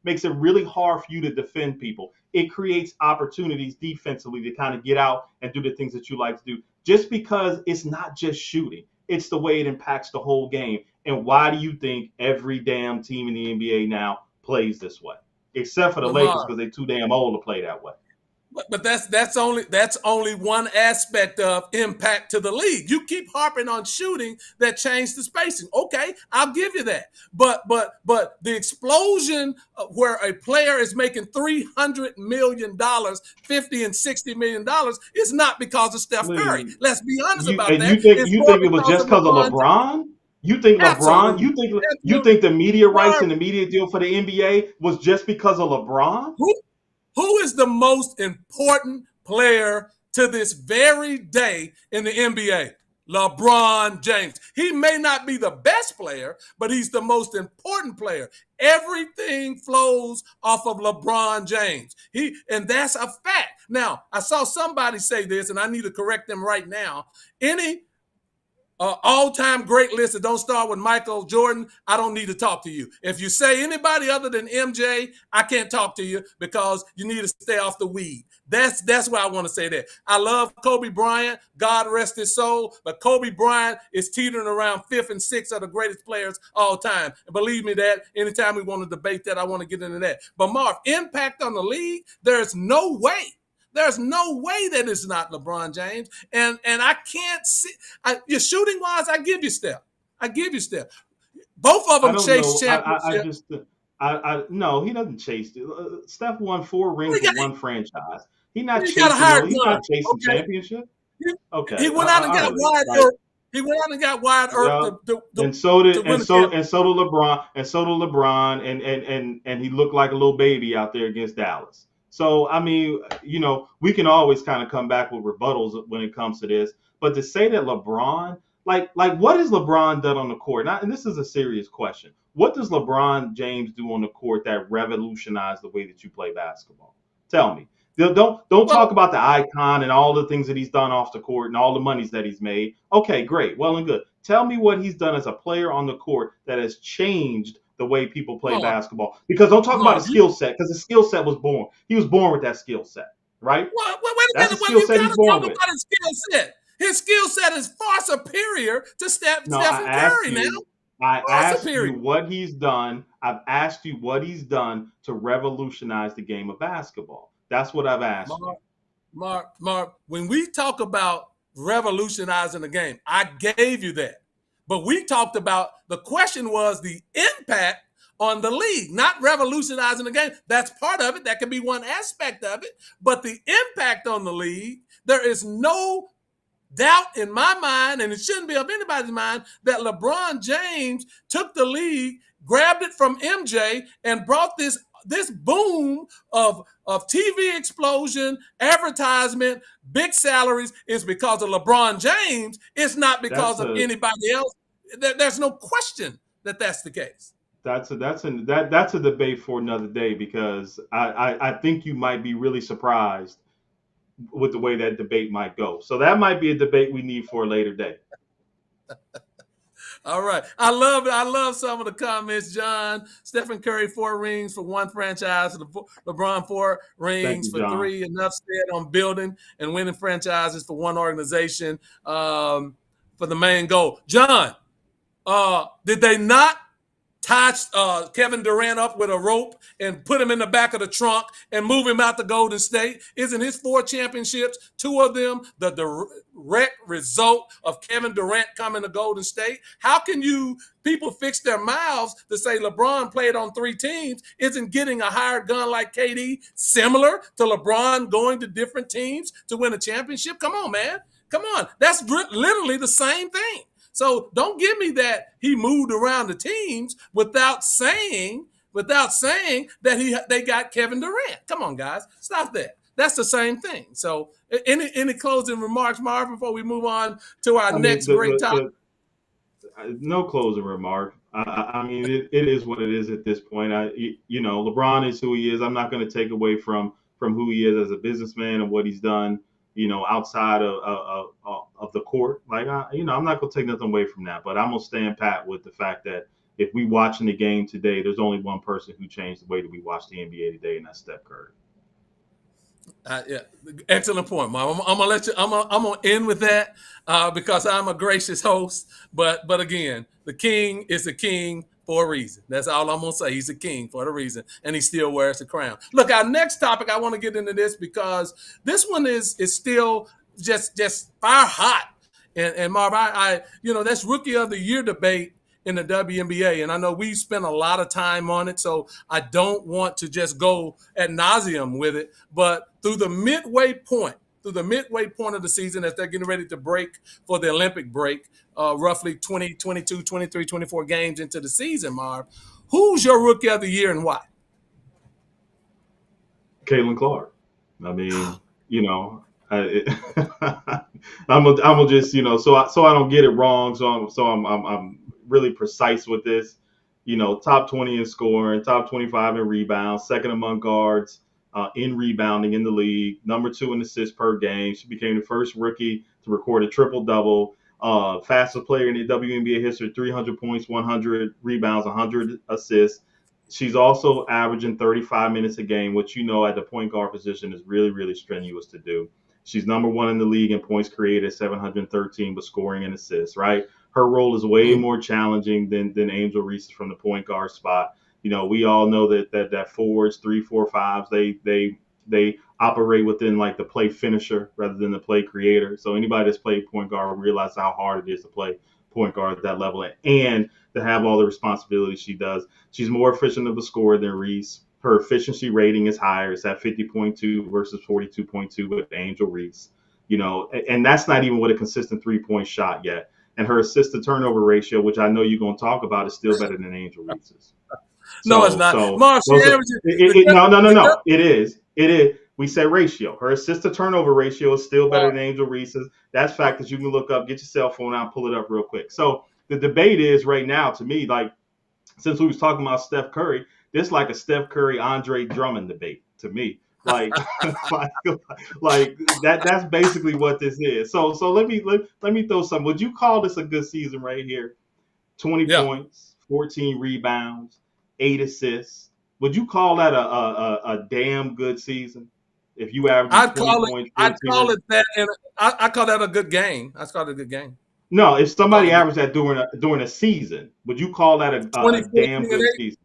makes it really hard for you to defend people. It creates opportunities defensively to kind of get out and do the things that you like to do. Just because it's not just shooting, it's the way it impacts the whole game. And why do you think every damn team in the NBA now plays this way? Except for the Lakers, because they're too damn old to play that way. But that's only one aspect of impact to the league. You keep harping on shooting that changed the spacing. Okay, I'll give you that. But the explosion where a player is making $300 million, $50 and $60 million is not because of Steph Curry. Let's be honest about that. You think it was just because of LeBron? You think LeBron? You think the media rights and the media deal for the NBA was just because of LeBron? Who is the most important player to this very day in the NBA? LeBron James. He may not be the best player, but he's the most important player. Everything flows off of LeBron James. And that's a fact. Now, I saw somebody say this, and I need to correct them right now. Any all-time great list that don't start with Michael Jordan, I don't need to talk to you. If you say anybody other than MJ, I can't talk to you because you need to stay off the weed. That's why I want to say that. I love Kobe Bryant, God rest his soul, but Kobe Bryant is teetering around 5th and 6th of the greatest players all time. And believe me that anytime we want to debate that, I want to get into that. But Marv, impact on the league, there's no way. There's no way that it's not LeBron James. And I can't see. Your shooting wise, I give you Steph. Both of them chase championships. No, he doesn't chase. Steph won 4 rings with one franchise. He's not chasing championship. Okay. He went out and got Wyatt Earp. He went out and got Wyatt Earp. And so did LeBron. And he looked like a little baby out there against Dallas. So, I mean, we can always kind of come back with rebuttals when it comes to this. But to say that LeBron, like what has LeBron done on the court? And this is a serious question. What does LeBron James do on the court that revolutionized the way that you play basketball? Tell me. Don't talk about the icon and all the things that he's done off the court and all the monies that he's made. Okay, great. Well and good. Tell me what he's done as a player on the court that has changed the way people play basketball. Because don't talk about a skill set, because the skill set was born. He was born with that skill set, right? That's the skill set he's born with. His skill set is far superior to Steph Curry now. I asked you what he's done. I've asked you what he's done to revolutionize the game of basketball. That's what I've asked you. Mark, when we talk about revolutionizing the game, I gave you that. But we talked about, the question was the impact on the league, not revolutionizing the game. That's part of it. That can be one aspect of it. But the impact on the league, there is no doubt in my mind, and it shouldn't be of anybody's mind, that LeBron James took the league, grabbed it from MJ, and brought this boom of TV explosion, advertisement, big salaries is because of LeBron James. It's not because of anybody else. There's no question that that's the case. That's a debate for another day, because I think you might be really surprised with the way that debate might go. So that might be a debate we need for a later day. All right. I love some of the comments, John. Stephen Curry, 4 rings for one franchise. LeBron, 4 rings for John. 3. Enough said on building and winning franchises for one organization for the main goal. John, did they not tie Kevin Durant up with a rope and put him in the back of the trunk and move him out to Golden State? Isn't his 4 championships, 2 of them, the direct result of Kevin Durant coming to Golden State? How can people fix their mouths to say LeBron played on 3 teams? Isn't getting a hired gun like KD similar to LeBron going to different teams to win a championship? Come on, man. Come on. That's literally the same thing. So don't give me that he moved around the teams without saying that they got Kevin Durant. Come on, guys, stop that. That's the same thing. So any closing remarks, Marvin, before we move on to our next great topic? No closing remark. I mean, it is what it is at this point. LeBron is who he is. I'm not going to take away from who he is as a businessman and what he's done, outside of the court. Like, I'm not going to take nothing away from that, but I'm going to stand pat with the fact that if we watching the game today, there's only one person who changed the way that we watch the NBA today, and that's Steph Curry. Yeah, excellent point, Marv. I'm gonna let you. I'm gonna end with that because I'm a gracious host. But again, the king is the king for a reason. That's all I'm gonna say. He's a king for a reason, and he still wears the crown. Look, our next topic, I want to get into this because this one is still just fire hot. And Marv, that's Rookie of the Year debate in the WNBA. And I know we spent a lot of time on it, so I don't want to just go ad nauseum with it. But through the midway point of the season, as they're getting ready to break for the Olympic break, roughly 20, 22, 23, 24 games into the season, Marv, who's your Rookie of the Year and why? Kalen Clark. I mean, I'm gonna just, so I don't get it wrong. So I'm really precise with this. Top 20 in scoring, top 25 in rebounds, second among guards in rebounding in the league, number 2 in assists per game. She became the first rookie to record a triple-double, fastest player in the WNBA history, 300 points, 100 rebounds, 100 assists. She's also averaging 35 minutes a game, which at the point guard position is really, really strenuous to do. She's number 1 in the league in points created, 713, but scoring and assists, right? Her role is way more challenging than Angel Reese from the point guard spot. We all know that forwards, 3, 4, 5s, they operate within like the play finisher rather than the play creator. So anybody that's played point guard will realize how hard it is to play point guard at that level and to have all the responsibilities she does. She's more efficient of a scorer than Reese. Her efficiency rating is higher. It's at 50.2 versus 42.2 with Angel Reese. And that's not even with a consistent 3-point shot yet. And her assist to turnover ratio, which I know you're going to talk about, is still better than Angel Reese's. No, it's not. No. It is. We said ratio. Her assist to turnover ratio is still better than Angel Reese's. That's fact that you can look up. Get your cell phone out, pull it up real quick. So the debate is right now, to me, like, since we was talking about Steph Curry, this like a Steph Curry, Andre Drummond debate to me. Like that's basically what this is. So let me throw some. Would you call this a good season right here? 20 points, 14 rebounds, 8 assists. Would you call that a damn good season? If you average 20 points, I'd call it that, and I call that a good game. I call it a good game. No, if somebody averaged that during a season, would you call that a damn good season?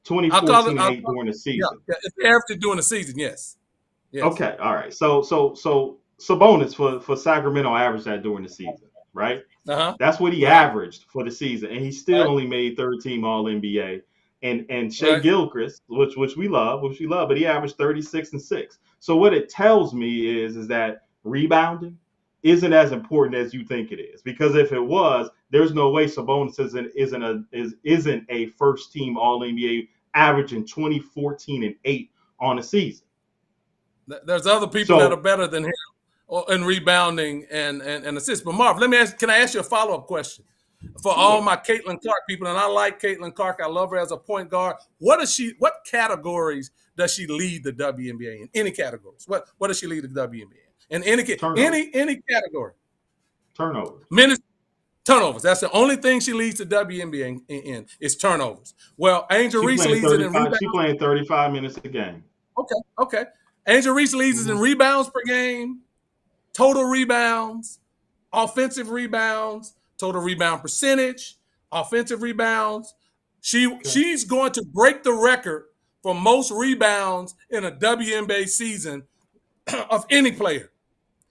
2014 and 8 during the season. Yeah, if they average it during the season, yes. Okay, all right. So Sabonis for Sacramento averaged that during the season, right? That's what he averaged for the season, and he still only made third team All NBA. And Shea Gilchrist, which we love, but he averaged 36 and 6. So what it tells me is that rebounding, isn't as important as you think it is. Because if it was, there's no way Sabonis isn't a first team All NBA averaging 20, 14, and 8 on a season. There's other people that are better than him in rebounding and assists. But Marv, can I ask you a follow-up question? For all my Caitlin Clark people, and I like Caitlin Clark, I love her as a point guard. What categories does she lead the WNBA in? Any categories? What does she lead the WNBA in? Any category? Turnovers. Turnovers. That's the only thing she leads the WNBA in is turnovers. Well, Angel Reese leads it in rebounds. She's playing 35 minutes a game. Okay. Angel Reese leads it in rebounds per game, total rebounds, offensive rebounds, total rebound percentage, offensive rebounds. She's going to break the record for most rebounds in a WNBA season of any player.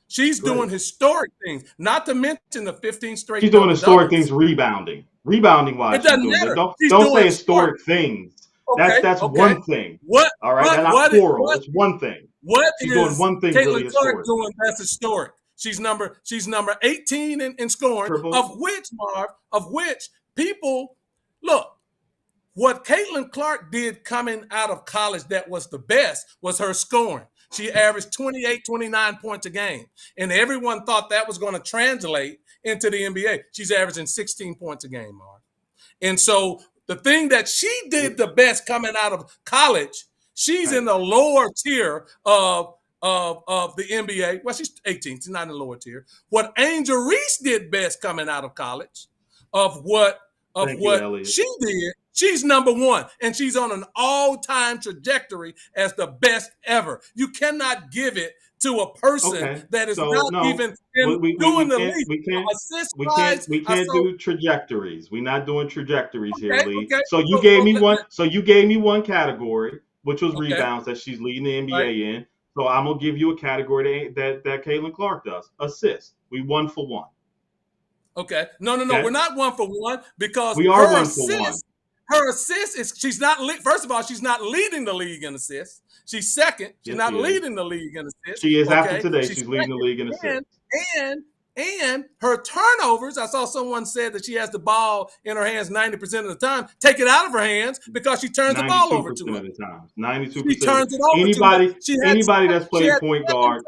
She's doing historic things, not to mention the 15 straight. She's doing historic things rebounding wise. It doesn't matter. Don't say historic things. That's one thing. All right, that's not plural. It's one thing. She's doing one thing Caitlin really Clark historic. doing that's historic. She's number 18 in scoring, of which people look. What Caitlin Clark did coming out of college that was the best was her scoring. She averaged 28, 29 points a game. And everyone thought that was going to translate into the NBA. She's averaging 16 points a game, Mark. And so the thing that she did the best coming out of college, she's in the lower tier of the NBA. Well, she's 18. She's not in the lower tier. What Angel Reese did best coming out of college, she did, she's number one. And she's on an all-time trajectory as the best ever. You cannot give it to a person that is even doing the league. We can't do trajectories. We're not doing trajectories here, Lee. So you gave me one. So you gave me one category, which was rebounds that she's leading the NBA in. So I'm gonna give you a category that Caitlin Clark does. Assists. We 1 for 1. Okay. No. We're not 1 for 1 because we are 1 for 1. Her assist is first of all, she's not leading the league in assists. She's second. She's not leading the league in assists. She is after today. She's leading the league in assists. And her turnovers, I saw someone said that she has the ball in her hands 90% of the time. Take it out of her hands because she turns the ball over too much. 92%. She turns it over too much. Anybody that's played point guard,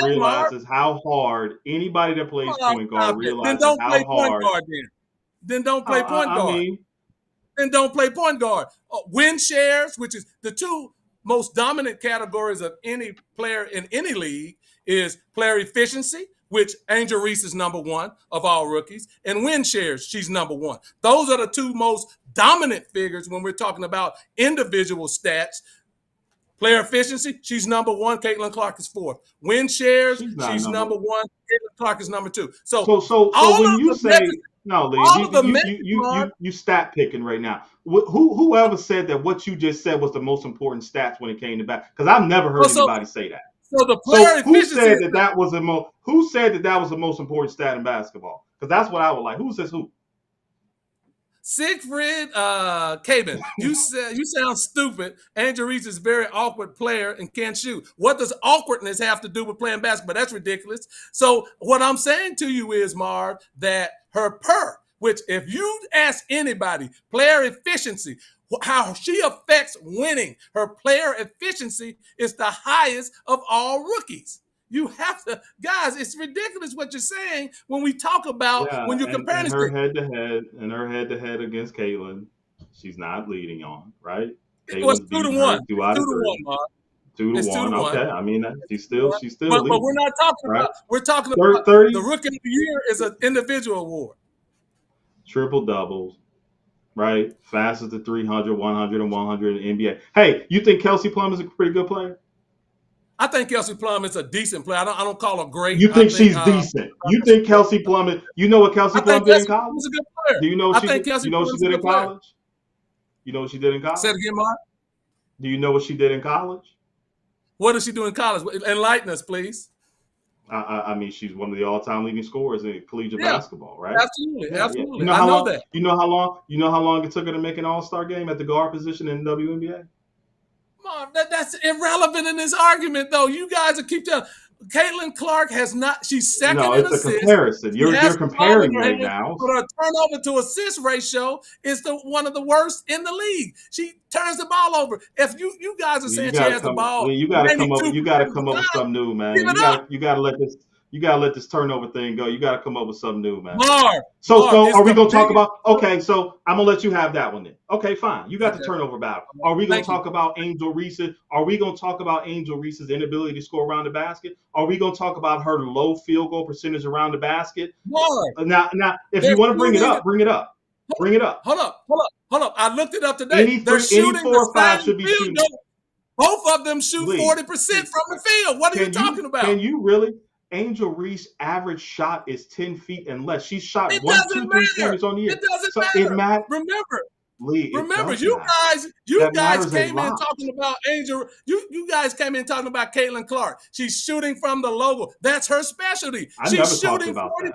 realizes how hard. Anybody that plays point guard realizes how hard. Then don't play point guard. Then don't play point guard. Win shares, which is the two most dominant categories of any player in any league, is player efficiency, which Angel Reese is number 1 of all rookies, and win shares, she's number 1. Those are the two most dominant figures when we're talking about individual stats. Player efficiency, she's number 1. Caitlin Clark is 4th. Win shares, she's number 1. Caitlin Clark is number 2. So when you say no, Lee, you stat picking right now. Whoever said that what you just said was the most important stats when it came to back? Because I've never heard anybody say that. So the player efficiency. Who said that was the most important stat in basketball? Because that's what I would like. Who says who? Siegfried Caban, you sound stupid. Angel Reese is a very awkward player and can't shoot. What does awkwardness have to do with playing basketball? That's ridiculous. So what I'm saying to you is, Marv, that her which if you ask anybody, player efficiency, how she affects winning, her player efficiency is the highest of all rookies. You have to, guys, it's ridiculous what you're saying when we talk about when you're comparing her head-to-head against Kalen, she's not leading on, right? Kalen's 2-1. 2-1. Okay, I mean she's still leading. But we're not talking about. We're talking about the Rookie of the Year is an individual award. Triple doubles, right? Fastest to 300, 100, and 100 in the NBA. Hey, you think Kelsey Plum is a pretty good player? I think Kelsey Plum is a decent player. I don't call her great. You think she's decent? You think Kelsey Plum is? You know what Kelsey Plum did in college? She's a good player. Do you know what she did in college? You know what she did in college? Say it again, Mark. Do you know what she did in college? What did she do in college? Enlighten us, please. I mean, she's one of the all-time leading scorers in collegiate basketball, right? Absolutely. You know how long? You know how long it took her to make an All-Star game at the guard position in the WNBA? That's irrelevant in this argument, though. You guys are keep telling. Caitlin Clark has not. She's second No, in it's a assists. comparison. She You're has the ball in comparing her right hand, now. but her turnover to assist ratio is one of the worst in the league. She turns the ball over. If you guys are saying she has the ball, You got to come up. 92% You got to of the come up with time, something new, man. give it up. You got to let this. You got to let this turnover thing go. You got to come up with something new, man. Marv, So are we the going to talk biggest. about? Okay, so I'm gonna let you have that one then. Okay, fine. You got the turnover battle. Are we going to talk about Angel Reese? Are we going to talk about Angel Reese's inability to score around the basket? Are we going to talk about her low field goal percentage around the basket? Marv, Now, if you want to bring it up, bring it up. Bring it up. Hold up. I looked it up today. Any 4 or 5 should be shooting. Both of them shoot 40% from the field. What are you talking about? Can you really? Angel Reese average shot is 10 feet and less. She shot it 1, 2, 3 pointers on the year. It doesn't so matter. It matters. Remember, Lee, you guys came in talking about Angel. You guys came in talking about Caitlin Clark. She's shooting from the logo. That's her specialty. She's shooting 40%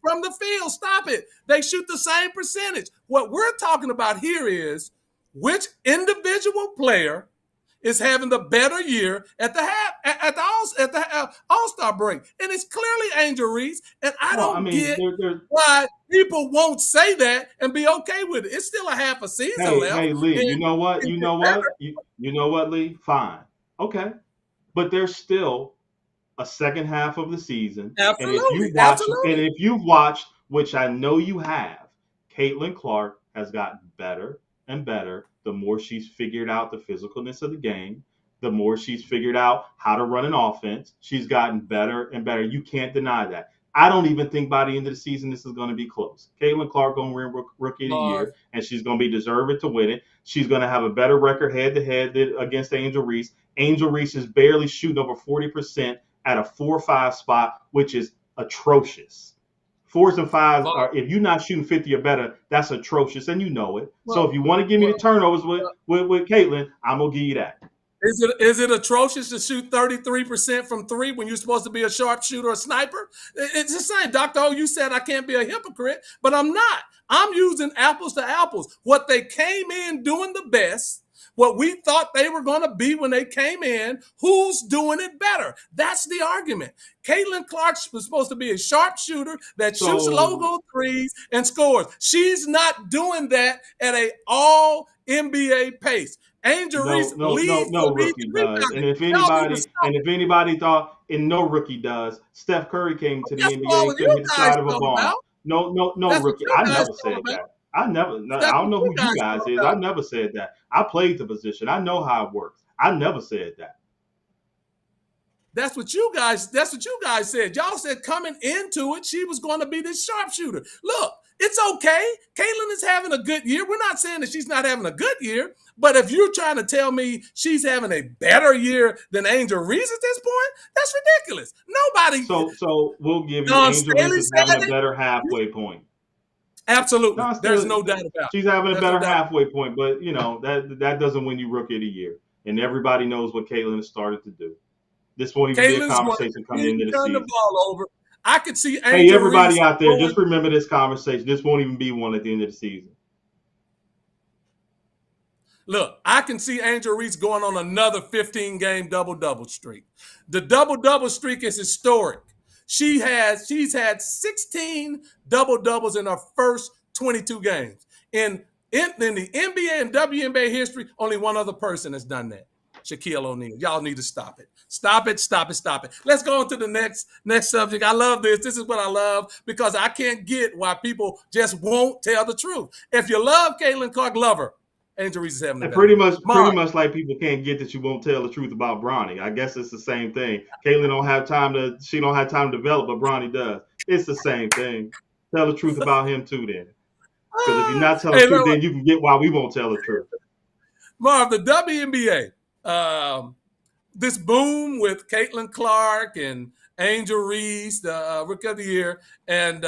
from the field. Stop it. They shoot the same percentage. What we're talking about here is which individual player is having the better year at the All-Star break, and it's clearly Angel Reese. And I don't get why people won't say that and be okay with it. It's still a half a season left. Hey, Lee, you know what, Lee? Fine, okay, but there's still a second half of the season. Absolutely, and if you've watched, which I know you have, Caitlin Clark has gotten better and better. The more she's figured out the physicalness of the game, the more she's figured out how to run an offense. She's gotten better and better. You can't deny that. I don't even think by the end of the season this is going to be close. Caitlin Clark going to win Rookie of the Year, and she's going to be deserving to win it. She's going to have a better record head-to-head against Angel Reese. Angel Reese is barely shooting over 40% at a 4-5 spot, which is atrocious. 4s and 5s are, if you're not shooting 50 or better, that's atrocious, and you know it. So if you want to give me the turnovers with Caitlin, I'm gonna give you that. Is it atrocious to shoot 33% from 3 when you're supposed to be a sharpshooter or a sniper? It's the same. Dr. O, you said I can't be a hypocrite, but I'm not. I'm using apples to apples. What they came in doing the best, what we thought they were going to be when they came in, who's doing it better? That's the argument. Caitlin Clark was supposed to be a sharpshooter that shoots logo threes and scores. She's not doing that at an all-NBA pace. Angel Reese leads no rookie does. And if anybody thought, and no rookie does, Steph Curry came to the NBA and couldn't hit the side of a bomb. No rookie. I never said that. I don't know who you guys is. I never said that. I played the position. I know how it works. I never said that. That's what you guys said. Y'all said coming into it, she was going to be this sharpshooter. Look, it's okay. Kalen is having a good year. We're not saying that she's not having a good year, but if you're trying to tell me she's having a better year than Angel Reese at this point, that's ridiculous. Nobody. So we'll give you Angel Reese is having a better halfway point. Absolutely. There's no doubt about it. She's having a better halfway point, but that doesn't win you Rookie of the Year. And everybody knows what Kalen has started to do. This won't even be a conversation coming into the season. The ball over. I could see Angel Hey, everybody Reese out there, just remember this conversation. This won't even be one at the end of the season. Look, I can see Angel Reese going on another 15-game double-double streak. The double-double streak is historic. She's had 16 double-doubles in her first 22 games. In the NBA and WNBA history, only one other person has done that. Shaquille O'Neal. Y'all need to stop it. Stop it. Let's go on to the next subject. I love this. This is what I love because I can't get why people just won't tell the truth. If you love Caitlin Clark, love her. Angel Reese is having a pretty much like people can't get that you won't tell the truth about Bronny. I guess it's the same thing. Caitlin don't have time to develop, but Bronny does. It's the same thing. Tell the truth about him too then. Because if you're not telling the truth, then you can get why we won't tell the truth. Marv, the WNBA. This boom with Caitlin Clark and Angel Reese, the Rookie of the Year, and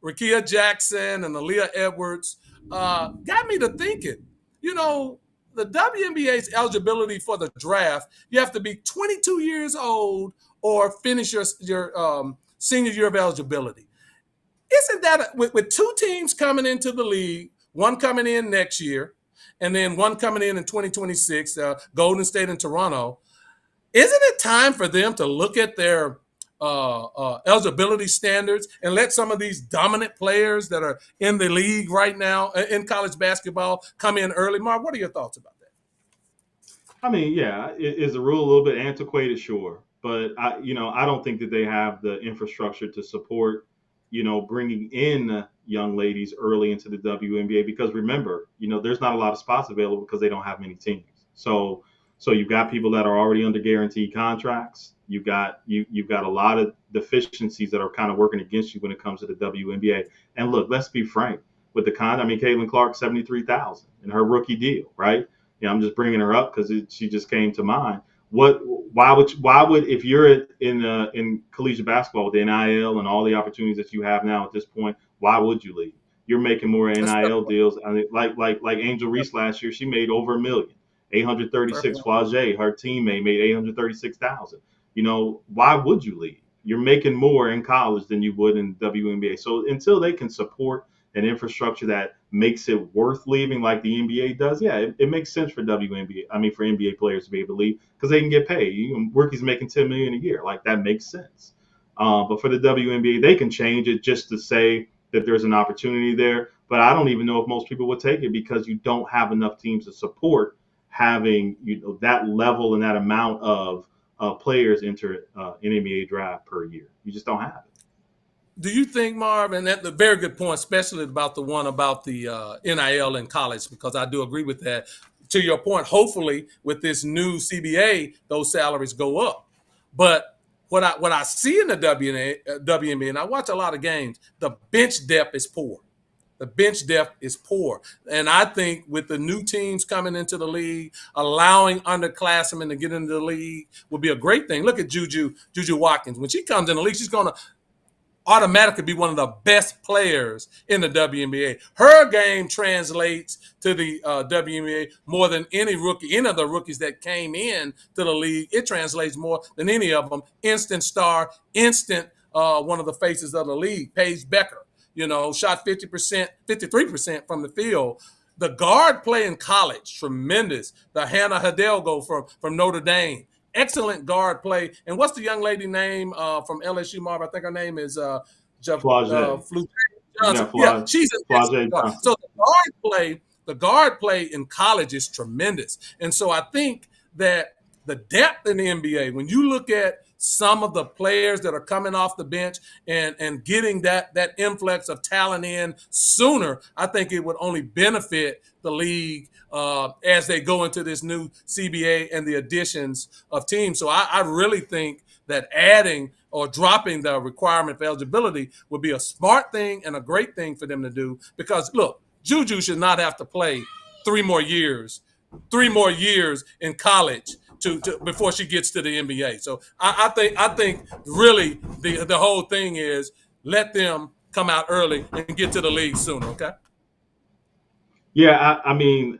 Rickea Jackson and Aaliyah Edwards got me to thinking. The WNBA's eligibility for the draft, you have to be 22 years old or finish your senior year of eligibility. Isn't that with 2 teams coming into the league, one coming in next year, and then one coming in 2026, Golden State and Toronto, isn't it time for them to look at their eligibility standards and let some of these dominant players that are in the league right now in college basketball come in early? Marv, what are your thoughts about that? I mean, yeah, is the rule a little bit antiquated? Sure, but I don't think that they have the infrastructure to support, bringing in young ladies early into the WNBA because remember, there's not a lot of spots available because they don't have many teams. So you've got people that are already under guaranteed contracts. You've got a lot of deficiencies that are kind of working against you when it comes to the WNBA. And look, let's be frank with the I mean, Caitlin Clark, 73,000 in her rookie deal, right? I'm just bringing her up because she just came to mind. Why would if you're in collegiate basketball with the NIL and all the opportunities that you have now at this point, why would you leave? You're making more NIL deals. I mean, like Angel Reese last year, she made over $1 million. 836 Flage, her teammate made 836,000. Why would you leave? You're making more in college than you would in WNBA. So until they can support an infrastructure that makes it worth leaving like the NBA does, yeah, it makes sense for WNBA. I mean, for NBA players to be able to leave because they can get paid. Rookies making $10 million a year, like that makes sense. But for the WNBA, they can change it just to say that there's an opportunity there. But I don't even know if most people would take it because you don't have enough teams to support having that level and that amount of players enter an NBA draft per year. You just don't have it. Do you think, Marv, and that's a very good point, especially about the one about the NIL in college, because I do agree with that. To your point, hopefully with this new CBA, those salaries go up. But what I see in the WNBA, and I watch a lot of games, the bench depth is poor. The bench depth is poor. And I think with the new teams coming into the league, allowing underclassmen to get into the league would be a great thing. Look at Juju Watkins. When she comes in the league, she's going to automatically be one of the best players in the WNBA. Her game translates to the WNBA more than any of the rookies that came in to the league. It translates more than any of them. Instant star, instant one of the faces of the league. Paige Becker, shot 50%, 53% from the field. The guard play in college, tremendous. The Hannah Hidalgo from Notre Dame. Excellent guard play. And what's the young lady name from LSU, Marv? I think her name is Flage. Yeah, she's an excellent guard. So the guard play in college is tremendous. And so I think that the depth in the NBA, when you look at some of the players that are coming off the bench and getting that influx of talent in sooner, I think it would only benefit the league as they go into this new CBA and the additions of teams. So I really think that adding or dropping the requirement for eligibility would be a smart thing and a great thing for them to do because, look, Juju should not have to play 3 more years in college to before she gets to the NBA. So I think really the whole thing is let them come out early and get to the league sooner. Okay. Yeah, I mean,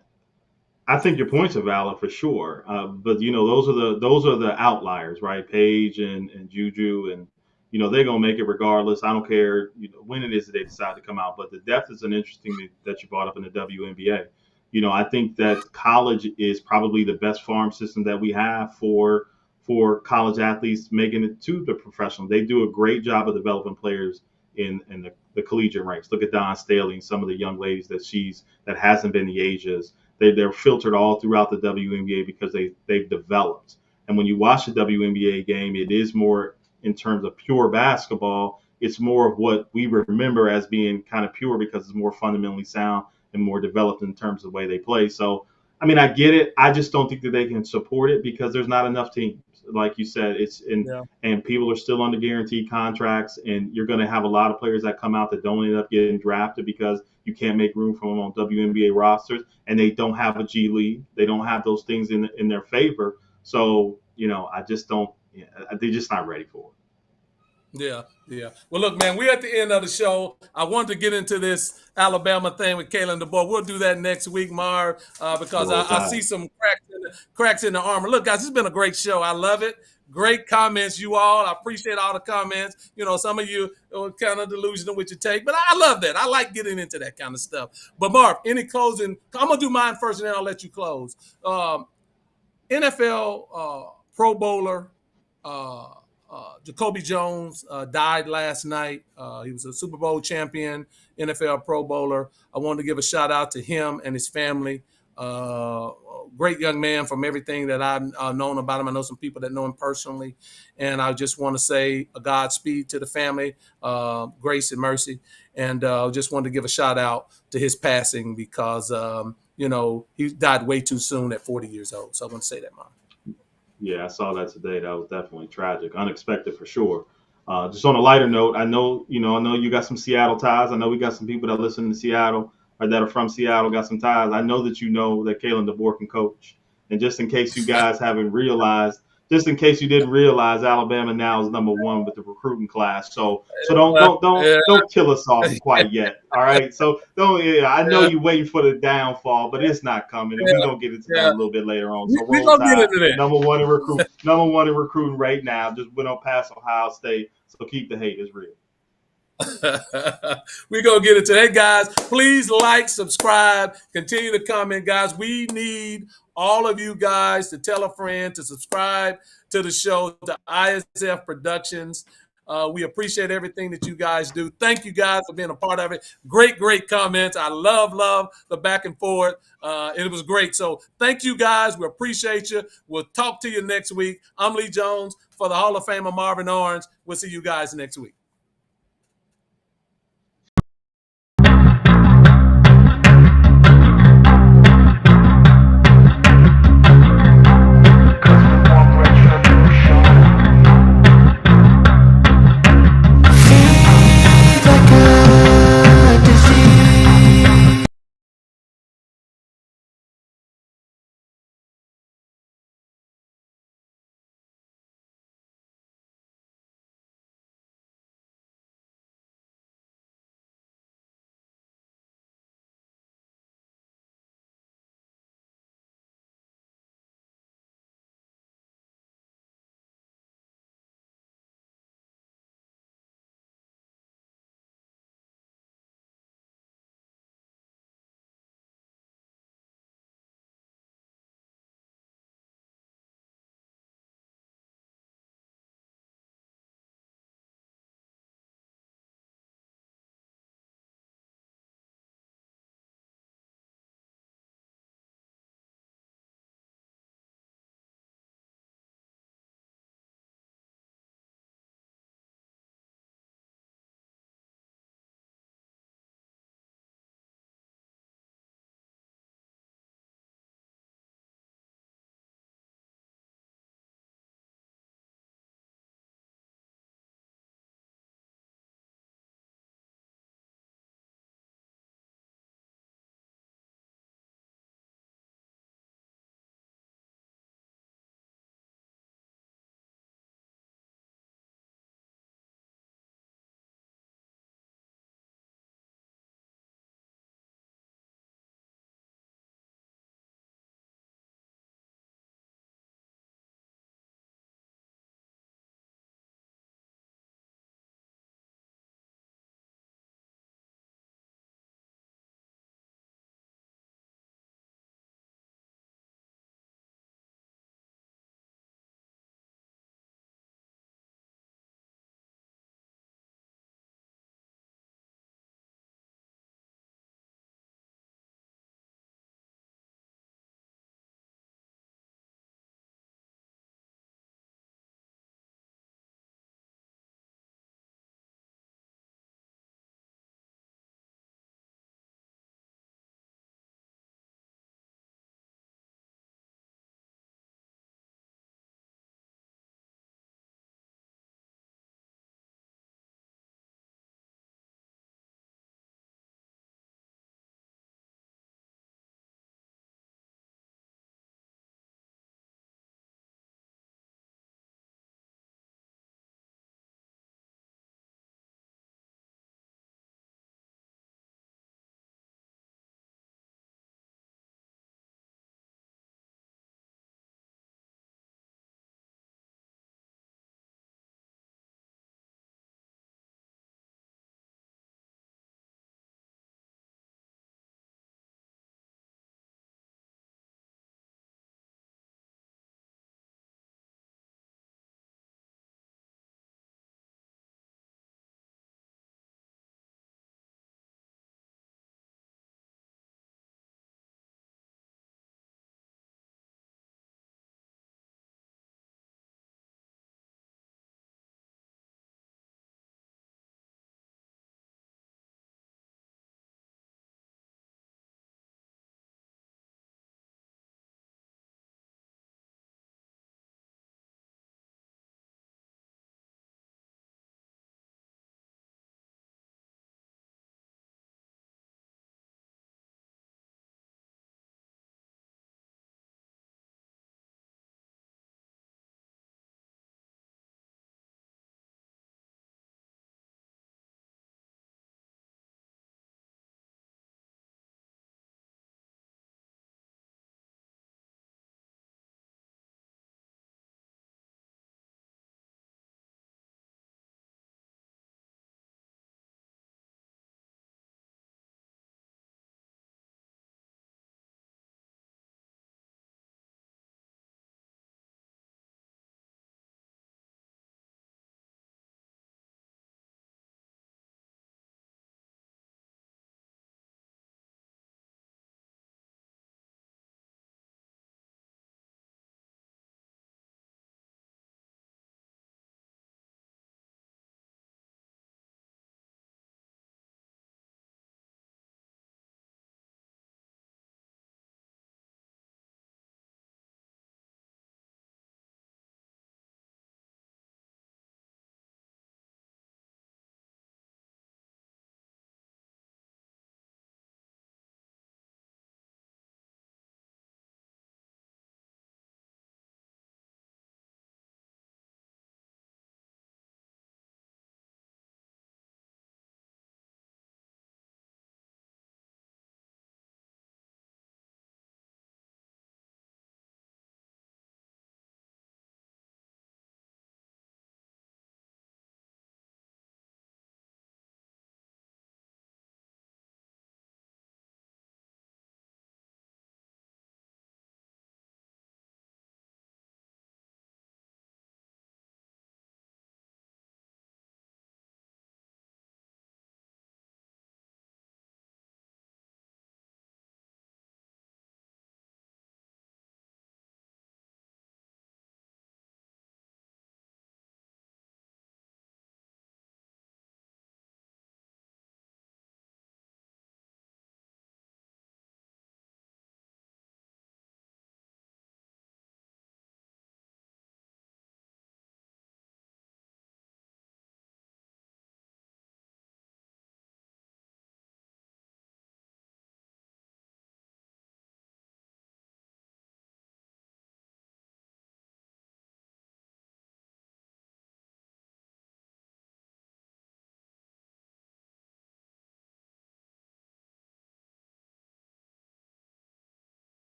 I think your points are valid for sure. But those are the outliers, right? Paige and Juju, and they're gonna make it regardless. I don't care when it is that they decide to come out. But the depth is an interesting thing that you brought up in the WNBA. I think that college is probably the best farm system that we have for college athletes making it to the professional. They do a great job of developing players in the collegiate ranks. Look at Dawn Staley and some of the young ladies that hasn't been the ages. They're filtered all throughout the WNBA because they've developed. And when you watch the WNBA game, it is more in terms of pure basketball. It's more of what we remember as being kind of pure because it's more fundamentally sound and more developed in terms of the way they play. So, I mean, I get it. I just don't think that they can support it because there's not enough teams. Like you said, and people are still under guaranteed contracts, and you're going to have a lot of players that come out that don't end up getting drafted because you can't make room for them on WNBA rosters, and they don't have a G League. They don't have those things in their favor. So, I just don't. They're just not ready for it. Yeah. Well, look, man, we're at the end of the show. I wanted to get into this Alabama thing with Kalen DeBoer. We'll do that next week, Marv, because I see some cracks in the armor. Look, guys, it's been a great show. I love it. Great comments, you all. I appreciate all the comments. Some of you are kind of delusional with your take, but I love that. I like getting into that kind of stuff. But, Marv, any closing? I'm going to do mine first, and then I'll let you close. NFL Pro Bowler, Jacoby Jones, died last night. He was a Super Bowl champion, NFL Pro Bowler. I wanted to give a shout out to him and his family. Great young man from everything that I've known about him. I know some people that know him personally. And I just want to say a Godspeed to the family, grace and mercy. And just wanted to give a shout out to his passing because, he died way too soon at 40 years old. So I want to say that, Marvin. Yeah, I saw that today. That was definitely tragic, unexpected for sure. Just on a lighter note, I know you got some Seattle ties. I know we got some people that listen to Seattle or that are from Seattle, got some ties. I know that you know that Kalen DeBoer can coach. And just in case you guys haven't realized, just in case you didn't realize, Alabama now is #1 with the recruiting class. So don't kill us off quite yet. All right. So don't. Yeah, I know you're waiting for the downfall, but it's not coming. And we're gonna get into that a little bit later on. So we roll gonna get tide. into that. Number one in recruiting right now. Just went on past Ohio State. So keep the hate. It's real. We're going to get into it. Hey, guys, please like, subscribe, continue to comment, guys. We need all of you guys to tell a friend to subscribe to the show, to ISF Productions. We appreciate everything that you guys do. Thank you guys for being a part of it. Great comments. I love the back and forth. It was great. So thank you guys. We appreciate you. We'll talk to you next week. I'm Lee Jones for the Hall of Famer Marvin Orange. We'll see you guys next week.